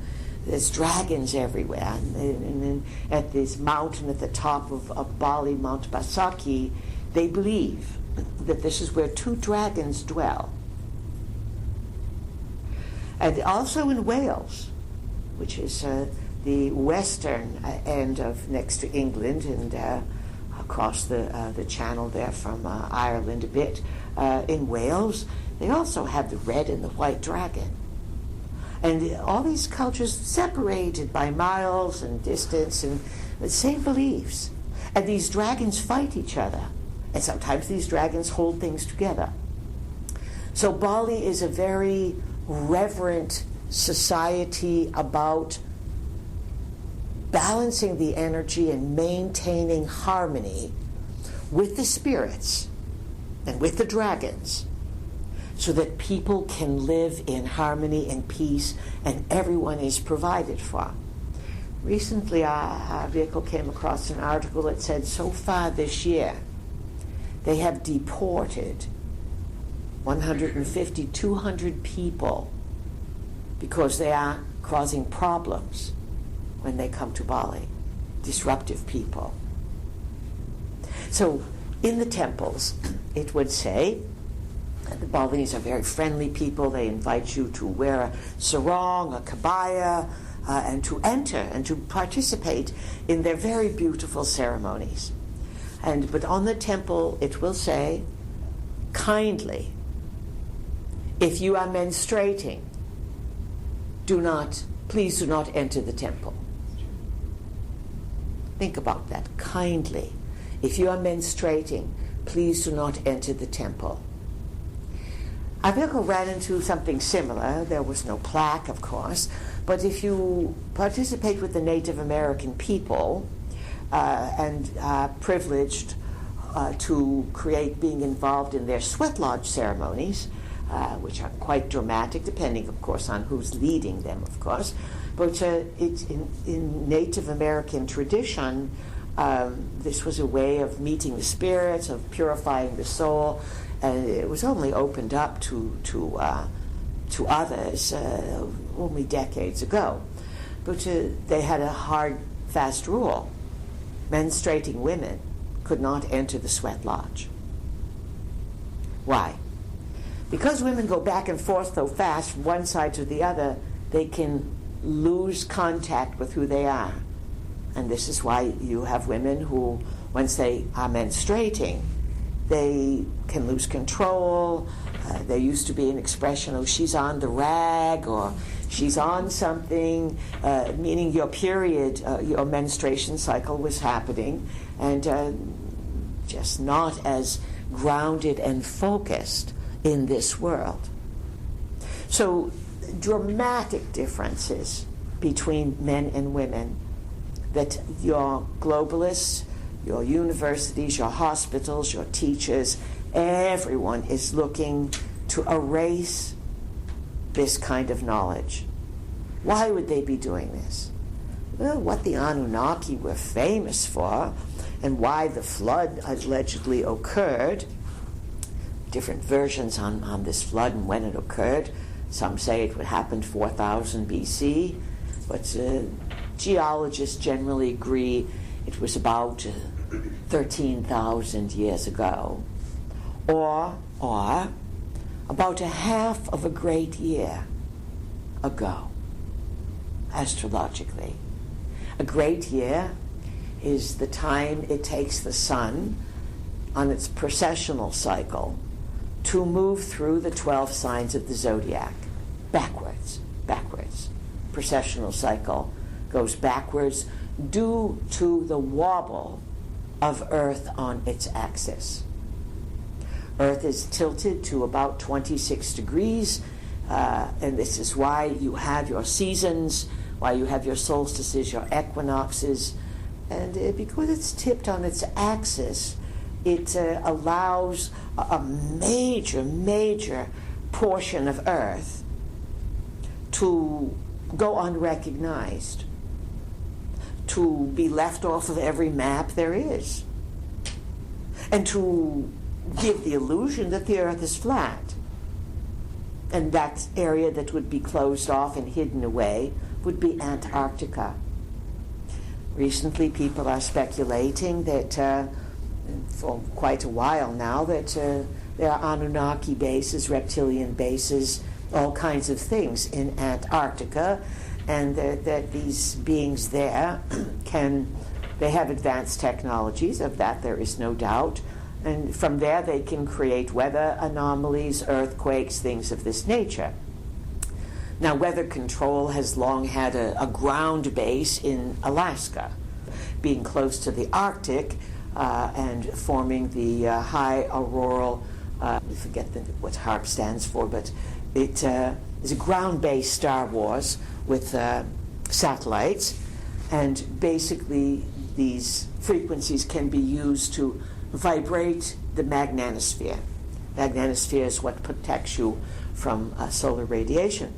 There's dragons everywhere. And at this mountain at the top of Bali, Mount Basaki, they believe that this is where two dragons dwell. And also in Wales, which is the western end of next to England and across the channel there from Ireland a bit. in Wales, they also have the red and the white dragon. And all these cultures separated by miles and distance and the same beliefs. And these dragons fight each other. And sometimes these dragons hold things together. So Bali is a very reverent society about balancing the energy and maintaining harmony with the spirits and with the dragons, so that people can live in harmony and peace and everyone is provided for. Recently, our vehicle came across an article that said so far this year, they have deported 150, 200 people because they are causing problems when they come to Bali, disruptive people. So in the temples, it would say, the Balinese are very friendly people. They invite you to wear a sarong, a kabaya, and to enter and to participate in their very beautiful ceremonies. But on the temple, it will say, kindly, if you are menstruating, please do not enter the temple. Think about that. Kindly, if you are menstruating, please do not enter the temple. Our vehicle ran into something similar. There was no plaque, of course, but if you participate with the Native American people and are privileged to being involved in their sweat lodge ceremonies, which are quite dramatic, depending, of course, on who's leading them, of course. But it's in Native American tradition, this was a way of meeting the spirits, of purifying the soul, and it was only opened up to others only decades ago. But they had a hard, fast rule. Menstruating women could not enter the sweat lodge. Why? Because women go back and forth so fast from one side to the other, they can lose contact with who they are. And this is why you have women who, once they are menstruating, they can lose control. There used to be an expression, oh, she's on the rag, or she's on something, meaning your period, your menstruation cycle was happening, and just not as grounded and focused in this world. So dramatic differences between men and women that your globalists, your universities, your hospitals, your teachers, everyone is looking to erase this kind of knowledge. Why would they be doing this? Well, what the Anunnaki were famous for and why the flood allegedly occurred, different versions on this flood and when it occurred. Some say it happened 4000 BC, but geologists generally agree it was about 13,000 years ago, or about a half of a great year ago, astrologically. A great year is the time it takes the sun on its precessional cycle to move through the 12 signs of the zodiac, backwards. Precessional cycle goes backwards due to the wobble of Earth on its axis. Earth is tilted to about 26 degrees, and this is why you have your seasons, why you have your solstices, your equinoxes, and because it's tipped on its axis, it allows a major portion of Earth to go unrecognized, to be left off of every map there is, and to give the illusion that the Earth is flat. And that area that would be closed off and hidden away would be Antarctica. Recently, people are speculating that for quite a while now that there are Anunnaki bases, reptilian bases, all kinds of things in Antarctica, and that these beings there they have advanced technologies, of that there is no doubt, And from there, they can create weather anomalies, earthquakes, things of this nature. Now, weather control has long had a ground base in Alaska, being close to the Arctic and forming the high auroral, I forget what HARP stands for, but it is a ground-based Star Wars with satellites, and basically these frequencies can be used to vibrate the magnetosphere. Magnetosphere is what protects you from solar radiation.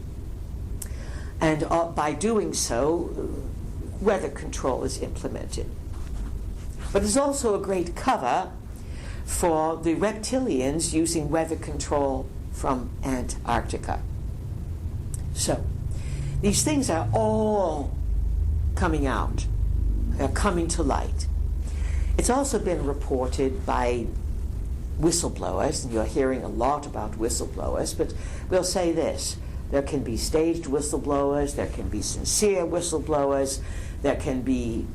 And by doing so, weather control is implemented. But there's also a great cover for the reptilians using weather control from Antarctica. So, these things are all coming out. They're coming to light. It's also been reported by whistleblowers, and you're hearing a lot about whistleblowers, but we'll say this. There can be staged whistleblowers, there can be sincere whistleblowers, there can be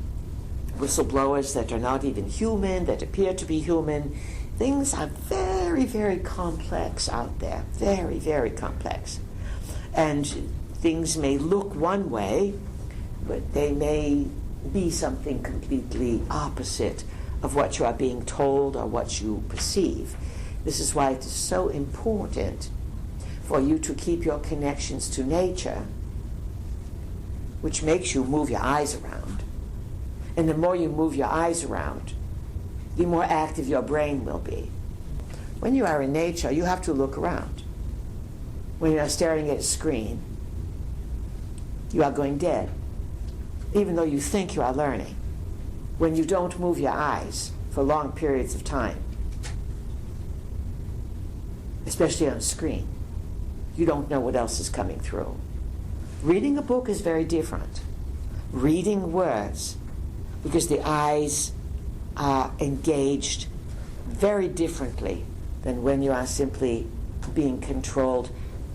whistleblowers that are not even human, that appear to be human. Things are very, very complex out there, very, very complex. And things may look one way, but they may be something completely opposite of what you are being told or what you perceive. This is why it is so important for you to keep your connections to nature, which makes you move your eyes around. And the more you move your eyes around, the more active your brain will be. When you are in nature, you have to look around. When you are staring at a screen, you are going dead, even though you think you are learning. When you don't move your eyes for long periods of time, especially on a screen, you don't know what else is coming through. Reading a book is very different. Reading words, because the eyes are engaged very differently than when you are simply being controlled.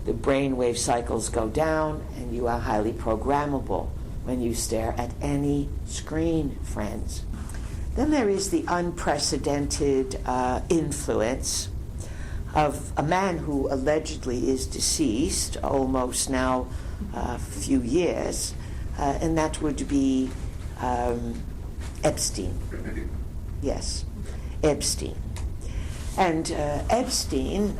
The brainwave cycles go down and you are highly programmable when you stare at any screen, friends. Then there is the unprecedented influence of a man who allegedly is deceased, almost now a few years, and that would be Epstein. Yes, Epstein. And Epstein,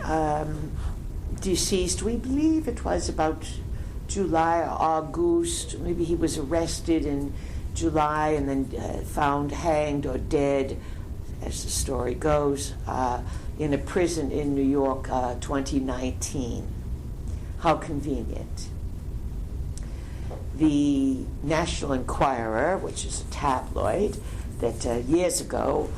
deceased, we believe it was about July or August. Maybe he was arrested in July and then found hanged or dead, as the story goes, in a prison in New York, 2019. How convenient. The National Enquirer, which is a tabloid that years ago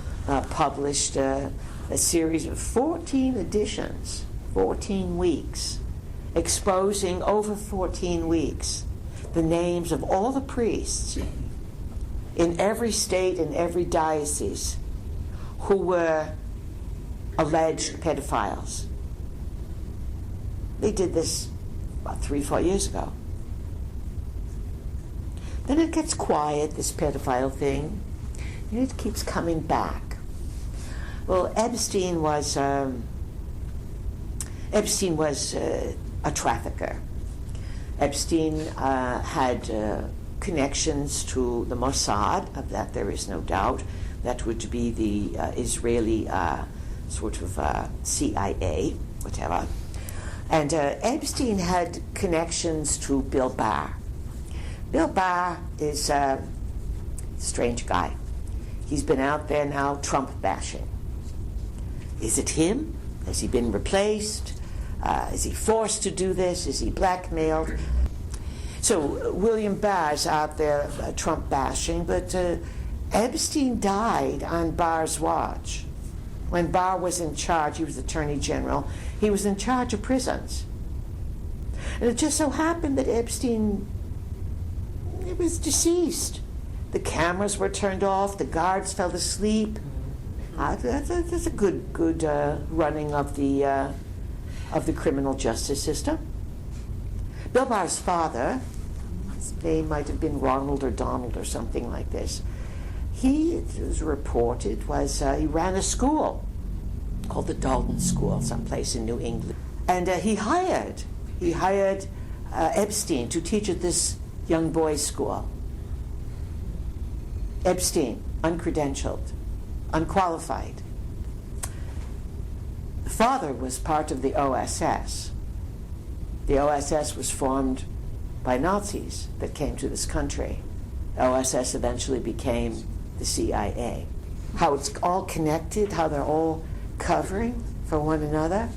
published a series of 14 editions, 14 weeks, exposing over 14 weeks the names of all the priests in every state and every diocese who were alleged pedophiles. They did this about 3-4 years ago. Then it gets quiet, this pedophile thing, and it keeps coming back. Well, Epstein was a trafficker. Epstein had connections to the Mossad, of that there is no doubt. That would be the Israeli sort of CIA, whatever. And Epstein had connections to Bill Barr. Bill Barr is a strange guy. He's been out there now Trump bashing. Is it him? Has he been replaced? Is he forced to do this? Is he blackmailed? So William Barr's out there Trump bashing, but Epstein died on Barr's watch. When Barr was in charge, he was Attorney General, he was in charge of prisons. And it just so happened that Epstein was deceased. The cameras were turned off, the guards fell asleep. That's a good running of the criminal justice system. Bill Barr's father, his name might have been Ronald or Donald or something like this. He, it was reported, he ran a school called the Dalton School, someplace in New England. And he hired Epstein to teach at this young boys' school. Epstein, uncredentialed, unqualified. The father was part of the OSS. The OSS was formed by Nazis that came to this country. The OSS eventually became the CIA. How it's all connected, how they're all covering for one another,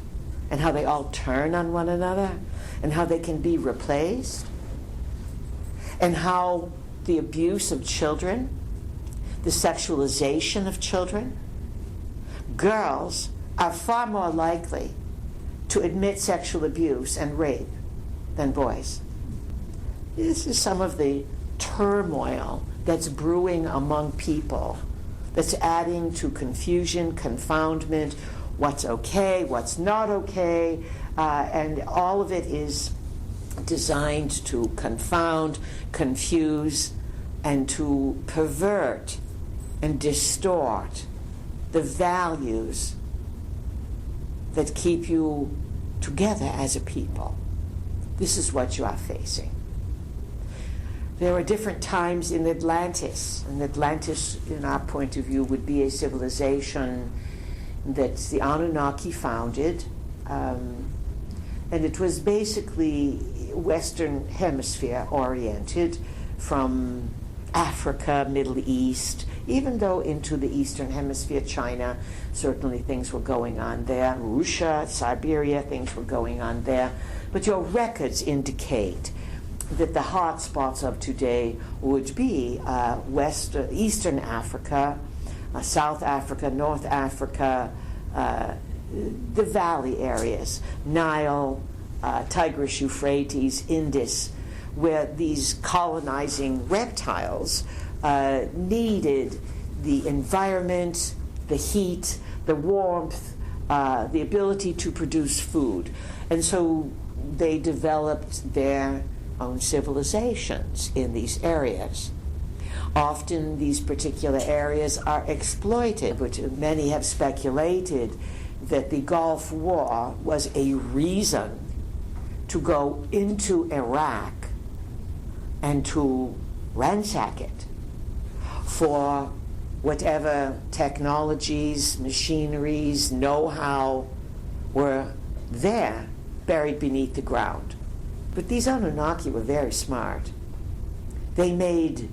and how they all turn on one another, and how they can be replaced, and how the abuse of children, the sexualization of children, girls are far more likely to admit sexual abuse and rape than boys. This is some of the turmoil that's brewing among people, that's adding to confusion, confoundment, what's okay, what's not okay, and all of it is designed to confound, confuse, and to pervert and distort the values that keep you together as a people. This is what you are facing. There were different times in Atlantis, and Atlantis, in our point of view, would be a civilization that the Anunnaki founded, and it was basically Western Hemisphere oriented, from Africa, Middle East, even though into the Eastern Hemisphere, China, certainly things were going on there, Russia, Siberia, things were going on there. But your records indicate that the hot spots of today would be Eastern Africa, South Africa, North Africa, the valley areas, Nile, Tigris, Euphrates, Indus, where these colonizing reptiles needed the environment, the heat, the warmth, the ability to produce food. And so they developed their own civilizations in these areas. Often these particular areas are exploited, which many have speculated that the Gulf War was a reason to go into Iraq and to ransack it for whatever technologies, machineries, know-how were there, buried beneath the ground. But these Anunnaki were very smart. They made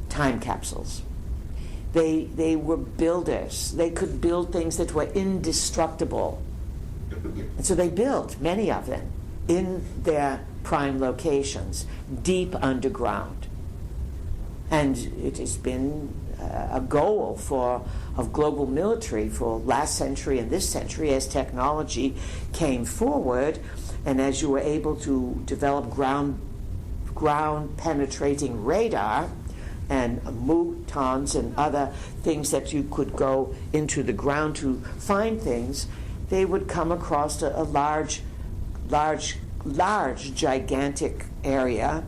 time capsules. They were builders. They could build things that were indestructible. And so they built many of them in their prime locations, deep underground. And it has been a goal of global military for last century and this century as technology came forward, and as you were able to develop ground penetrating radar and mutons and other things that you could go into the ground to find things, they would come across a large, gigantic area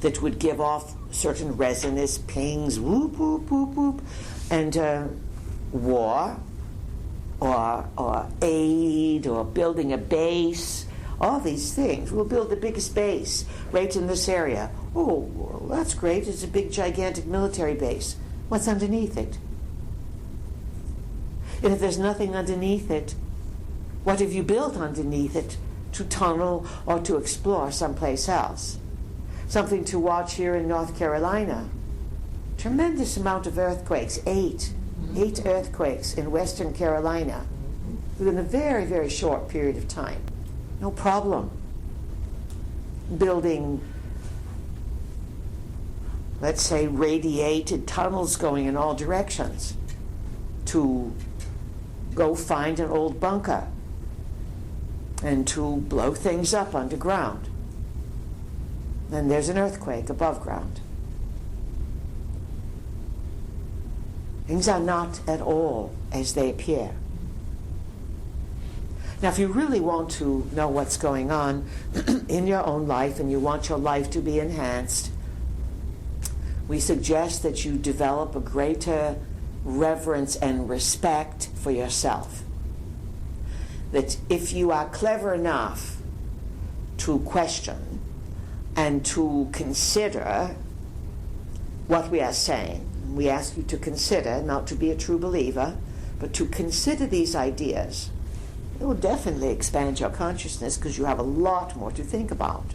that would give off certain resonance pings, whoop, whoop, whoop, whoop, and war or aid or building a base, all these things. We'll build the biggest base right in this area. Oh, well, that's great. It's a big, gigantic military base. What's underneath it? And if there's nothing underneath it, what have you built underneath it to tunnel or to explore someplace else? Something to watch here in North Carolina. Tremendous amount of earthquakes, eight earthquakes in Western Carolina within a very, very short period of time. No problem building, let's say, radiated tunnels going in all directions to go find an old bunker and to blow things up underground. Then there's an earthquake above ground. Things are not at all as they appear. Now, if you really want to know what's going on in your own life and you want your life to be enhanced, we suggest that you develop a greater reverence and respect for yourself. That if you are clever enough to question and to consider what we are saying, we ask you to consider, not to be a true believer, but to consider these ideas. It will definitely expand your consciousness because you have a lot more to think about.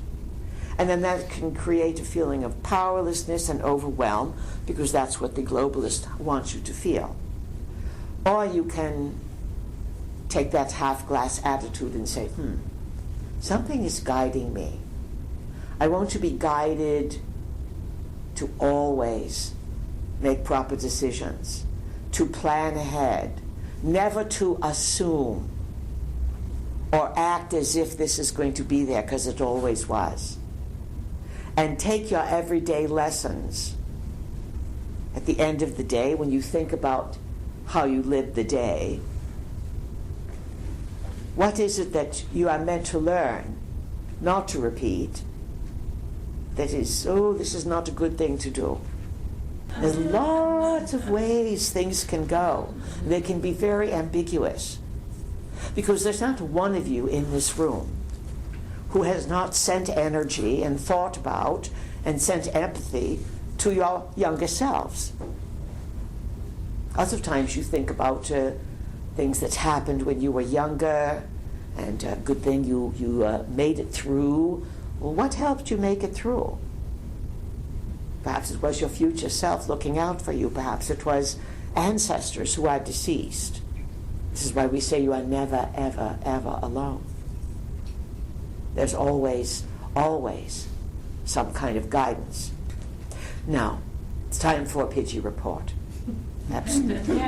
And then that can create a feeling of powerlessness and overwhelm, because that's what the globalist wants you to feel. Or you can take that half-glass attitude and say, something is guiding me. I want to be guided to always make proper decisions, to plan ahead, never to assume or act as if this is going to be there because it always was. And take your everyday lessons. At the end of the day, when you think about how you lived the day, what is it that you are meant to learn, not to repeat? That is, this is not a good thing to do. There's lots of ways things can go. They can be very ambiguous. Because there's not one of you in this room who has not sent energy and thought about and sent empathy to your younger selves. Lots of times you think about things that happened when you were younger, and a good thing you made it through. Well, what helped you make it through? Perhaps it was your future self looking out for you. Perhaps it was ancestors who are deceased. This is why we say you are never, ever, ever alone. There's always, always some kind of guidance. Now, it's time for a Pidgey report. Absolutely.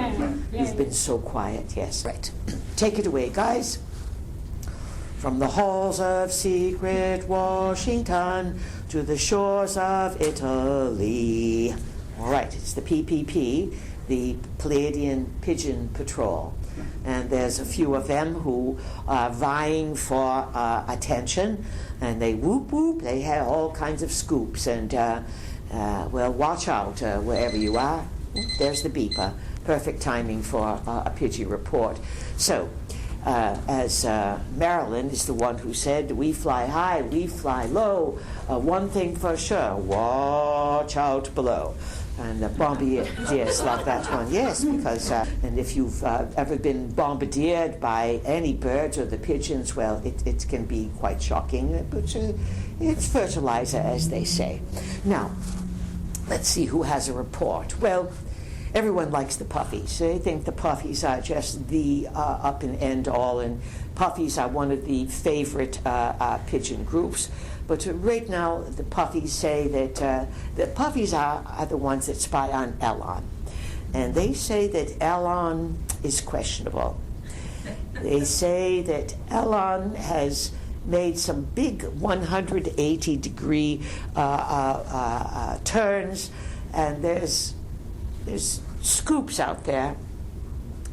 You've been so quiet, yes. Right. Take it away, guys. From the halls of secret Washington to the shores of Italy. All right, it's the PPP, the Pleiadian Pigeon Patrol. And there's a few of them who are vying for attention, and they whoop whoop. They have all kinds of scoops, and well, watch out wherever you are. There's the beeper. Perfect timing for a Pidgey report. So, as Marilyn is the one who said, we fly high, we fly low. One thing for sure, watch out below. And bombardiers love that one, yes, because and if you've ever been bombardier by any birds or the pigeons, well, it can be quite shocking, but it's fertilizer, as they say. Now, let's see who has a report. Well, everyone likes the puffies. They think the puffies are just the up and end all, and puffies are one of the favorite pigeon groups. But right now, the puffies say that the puffies are the ones that spy on Elon. And they say that Elon is questionable. They say that Elon has made some big 180-degree turns, and there's scoops out there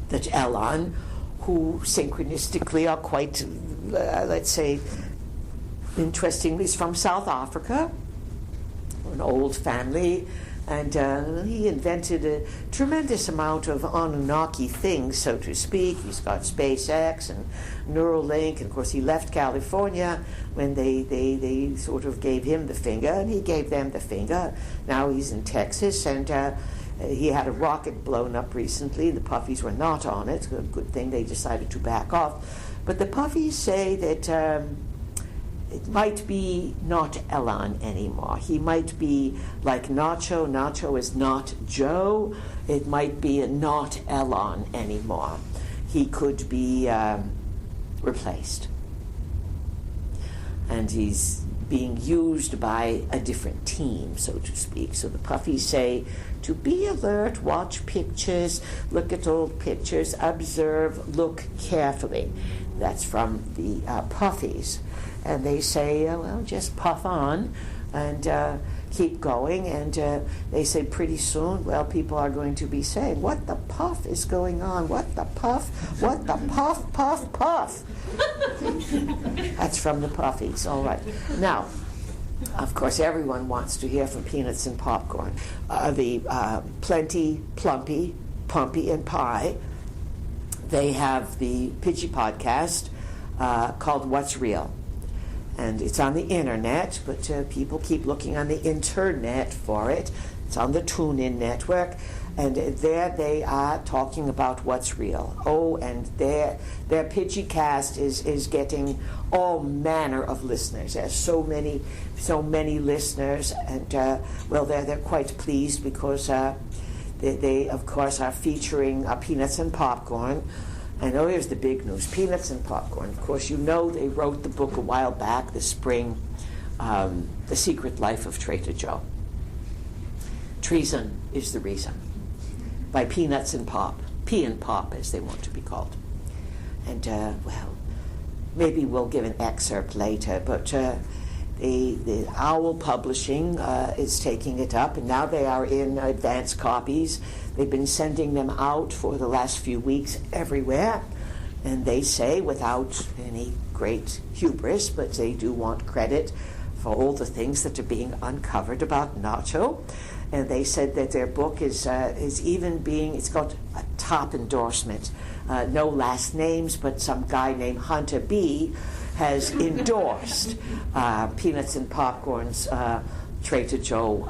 that Elon, who synchronistically are quite, let's say, interestingly, is from South Africa, an old family, and he invented a tremendous amount of Anunnaki things, so to speak. He's got SpaceX and Neuralink, and of course he left California when they sort of gave him the finger, and he gave them the finger. Now he's in Texas, and he had a rocket blown up recently. The puffies were not on it. A good thing they decided to back off. But the puffies say that it might be not Elon anymore. He might be like Nacho. Nacho is not Joe. It might be not Elon anymore. He could be replaced. And he's being used by a different team, so to speak. So the puffies say to be alert, watch pictures, look at old pictures, observe, look carefully. That's from the puffies. And they say, well, just puff on and keep going. And they say pretty soon, well, people are going to be saying, what the puff is going on? What the puff? What the puff, puff, puff? That's from the puffies. All right. Now, of course, everyone wants to hear from Peanuts and Popcorn. The Plenty Plumpy Pompey and Pie, they have the Pidgey podcast called What's Real. And it's on the internet, but people keep looking on the internet for it. It's on the TuneIn network. And there they are talking about what's real. Oh, and their Pidgeycast is getting all manner of listeners. There's so many listeners, and they're quite pleased because they of course are featuring Peanuts and Popcorn. And here's the big news: Peanuts and Popcorn. Of course, they wrote the book a while back, this spring, The Secret Life of Trader Joe. Treason is the reason. By Peanuts and Pop, P and Pop as they want to be called. And maybe we'll give an excerpt later, but the Owl Publishing is taking it up, and now they are in advance copies. They've been sending them out for the last few weeks everywhere, and they say, without any great hubris, but they do want credit for all the things that are being uncovered about Nacho. And they said that their book is even being, it's got a top endorsement. No last names, but some guy named Hunter B. has endorsed Peanuts and Popcorn's Trader Joe,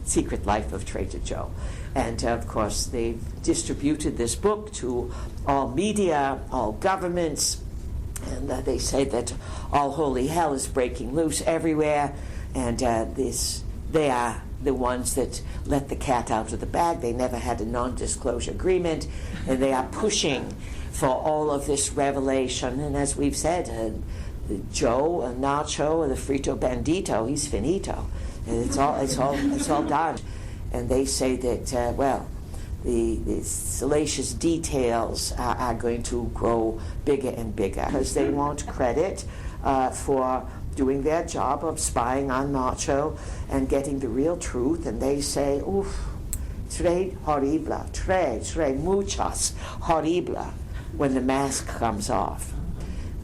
Secret Life of Trader Joe. And of course, they've distributed this book to all media, all governments, and they say that all holy hell is breaking loose everywhere, and they are the ones that let the cat out of the bag. They never had a non-disclosure agreement, and they are pushing for all of this revelation. And as we've said, Joe, Nacho, the Frito Bandito, he's finito. And it's all done. And they say that, the salacious details are going to grow bigger and bigger because they want credit for doing their job of spying on Nacho and getting the real truth. And they say, "Uf, tres horrible, tres muchas horrible," when the mask comes off.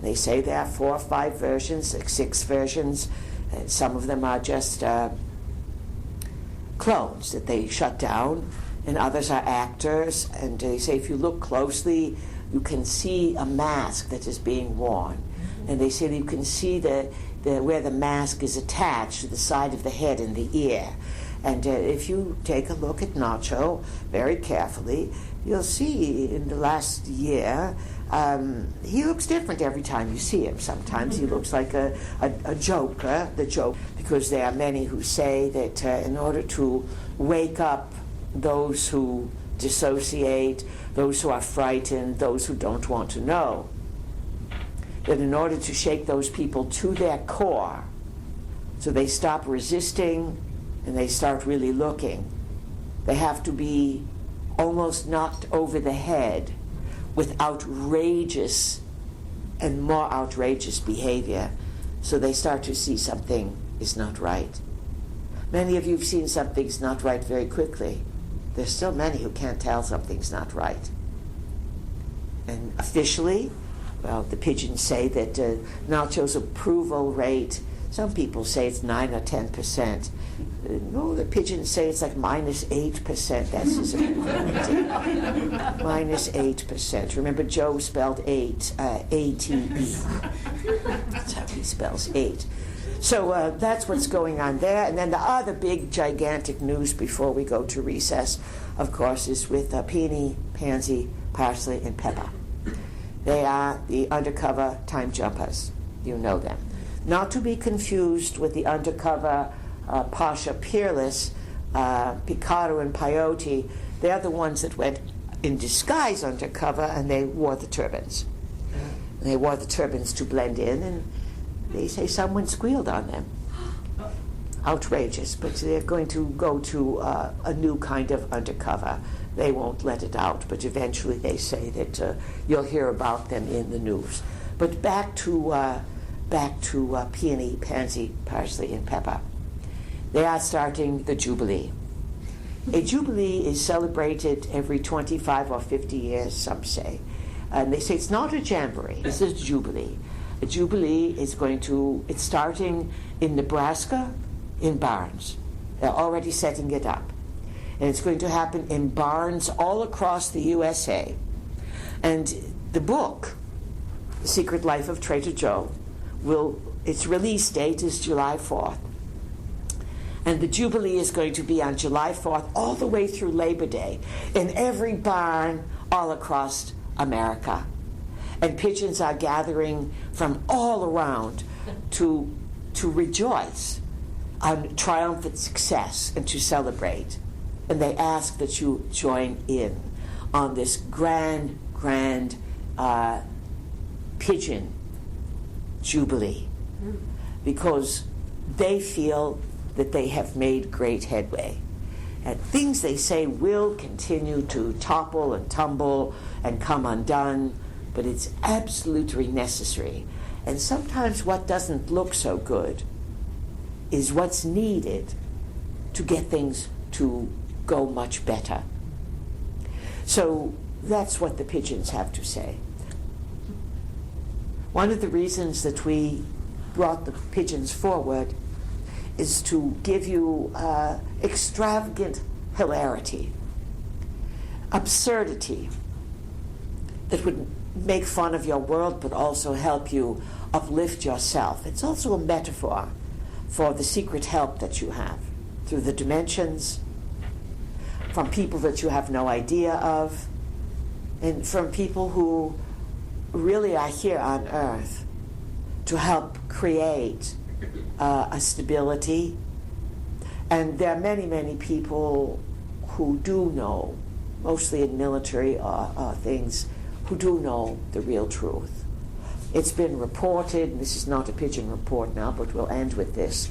They say there are 4 or 5 versions, 6 versions, and some of them are just clones that they shut down, and others are actors. And they say if you look closely, you can see a mask that is being worn. And they say that you can see where the mask is attached to the side of the head and the ear. And if you take a look at Nacho very carefully, you'll see in the last year, he looks different every time you see him. Sometimes he looks like a joker, the joke, because there are many who say that in order to wake up those who dissociate, those who are frightened, those who don't want to know, that in order to shake those people to their core, so they stop resisting and they start really looking, they have to be almost knocked over the head with outrageous and more outrageous behavior, so they start to see something is not right. Many of you have seen something's not right very quickly. There's still many who can't tell something's not right. And officially, the pigeons say that Nacho's approval rate, some people say it's 9 or 10%. No, the pigeons say it's like -8%. That's his approval rating. -8%. Remember, Joe spelled 8, A-T-E. That's how he spells 8. So that's what's going on there. And then the other big, gigantic news before we go to recess, of course, is with peony, pansy, parsley, and pepper. They are the undercover time jumpers. You know them. Not to be confused with the undercover Pasha Peerless, Picaro and Peyote. They're the ones that went in disguise undercover, and they wore the turbans. They wore the turbans to blend in, and they say someone squealed on them. Outrageous, but they're going to go to a new kind of undercover. They won't let it out, but eventually they say that you'll hear about them in the news. But back to peony, pansy, parsley, and pepper. They are starting the Jubilee. A Jubilee is celebrated every 25 or 50 years, some say. And they say it's not a jamboree, it's a Jubilee. A Jubilee is it's starting in Nebraska, in barns. They're already setting it up. And it's going to happen in barns all across the USA. And the book, The Secret Life of Trader Joe, its release date is July 4th. And the Jubilee is going to be on July 4th all the way through Labor Day in every barn all across America. And pigeons are gathering from all around to rejoice on triumphant success and to celebrate. And they ask that you join in on this grand pigeon jubilee, because they feel that they have made great headway. And things they say will continue to topple and tumble and come undone, but it's absolutely necessary. And sometimes what doesn't look so good is what's needed to get things to go much better. So that's what the pigeons have to say. One of the reasons that we brought the pigeons forward is to give you extravagant hilarity, absurdity that would make fun of your world but also help you uplift yourself. It's also a metaphor for the secret help that you have through the dimensions, from people that you have no idea of, and from people who really are here on Earth to help create a stability. And there are many people who do know, mostly in military or things, who do know the real truth. It's been reported, and this is not a pigeon report now, but we'll end with this,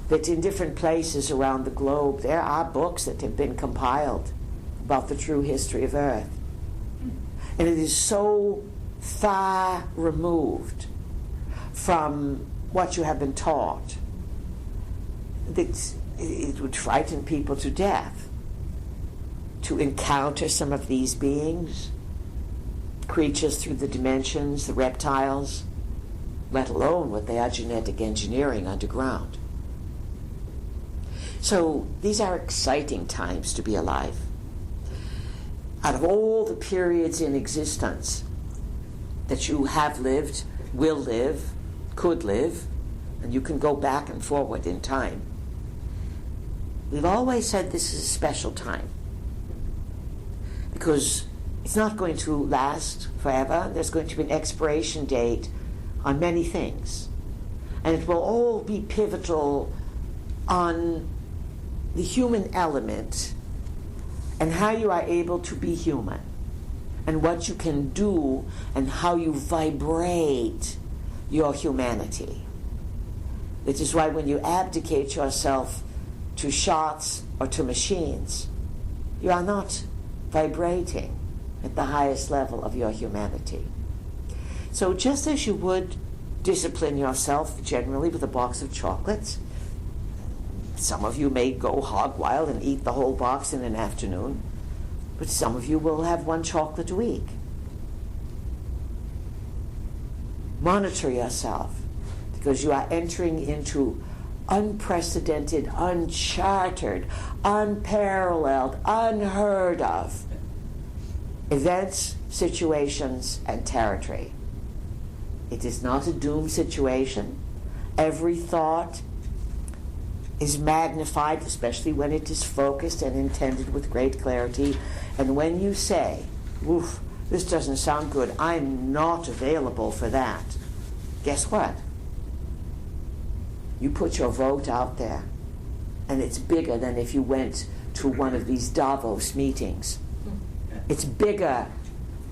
that in different places around the globe there are books that have been compiled about the true history of Earth. And it is so far removed from what you have been taught that it would frighten people to death to encounter some of these beings, creatures through the dimensions, the reptiles, let alone what they are genetic engineering underground. So these are exciting times to be alive. Out of all the periods in existence that you have lived, will live, could live, and you can go back and forward in time, we've always said this is a special time because it's not going to last forever. There's going to be an expiration date on many things, and it will all be pivotal on the human element and how you are able to be human and what you can do and how you vibrate your humanity. Which is why when you abdicate yourself to shots or to machines, you are not vibrating at the highest level of your humanity. So just as you would discipline yourself generally with a box of chocolates, some of you may go hog wild and eat the whole box in an afternoon, but some of you will have one chocolate a week. Monitor yourself, because you are entering into unprecedented, uncharted, unparalleled, unheard of events, situations, and territory. It is not a doom situation. Every thought is magnified, especially when it is focused and intended with great clarity. And when you say, "Oof, this doesn't sound good, I'm not available for that," guess what? You put your vote out there, and it's bigger than if you went to one of these Davos meetings. It's bigger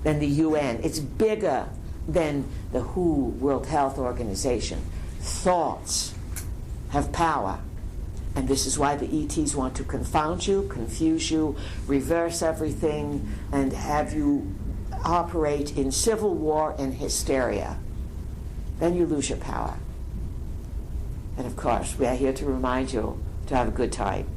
than the UN. It's bigger than the WHO, World Health Organization. Thoughts have power. And this is why the ETs want to confound you, confuse you, reverse everything, and have you operate in civil war and hysteria. Then you lose your power. And of course, we are here to remind you to have a good time.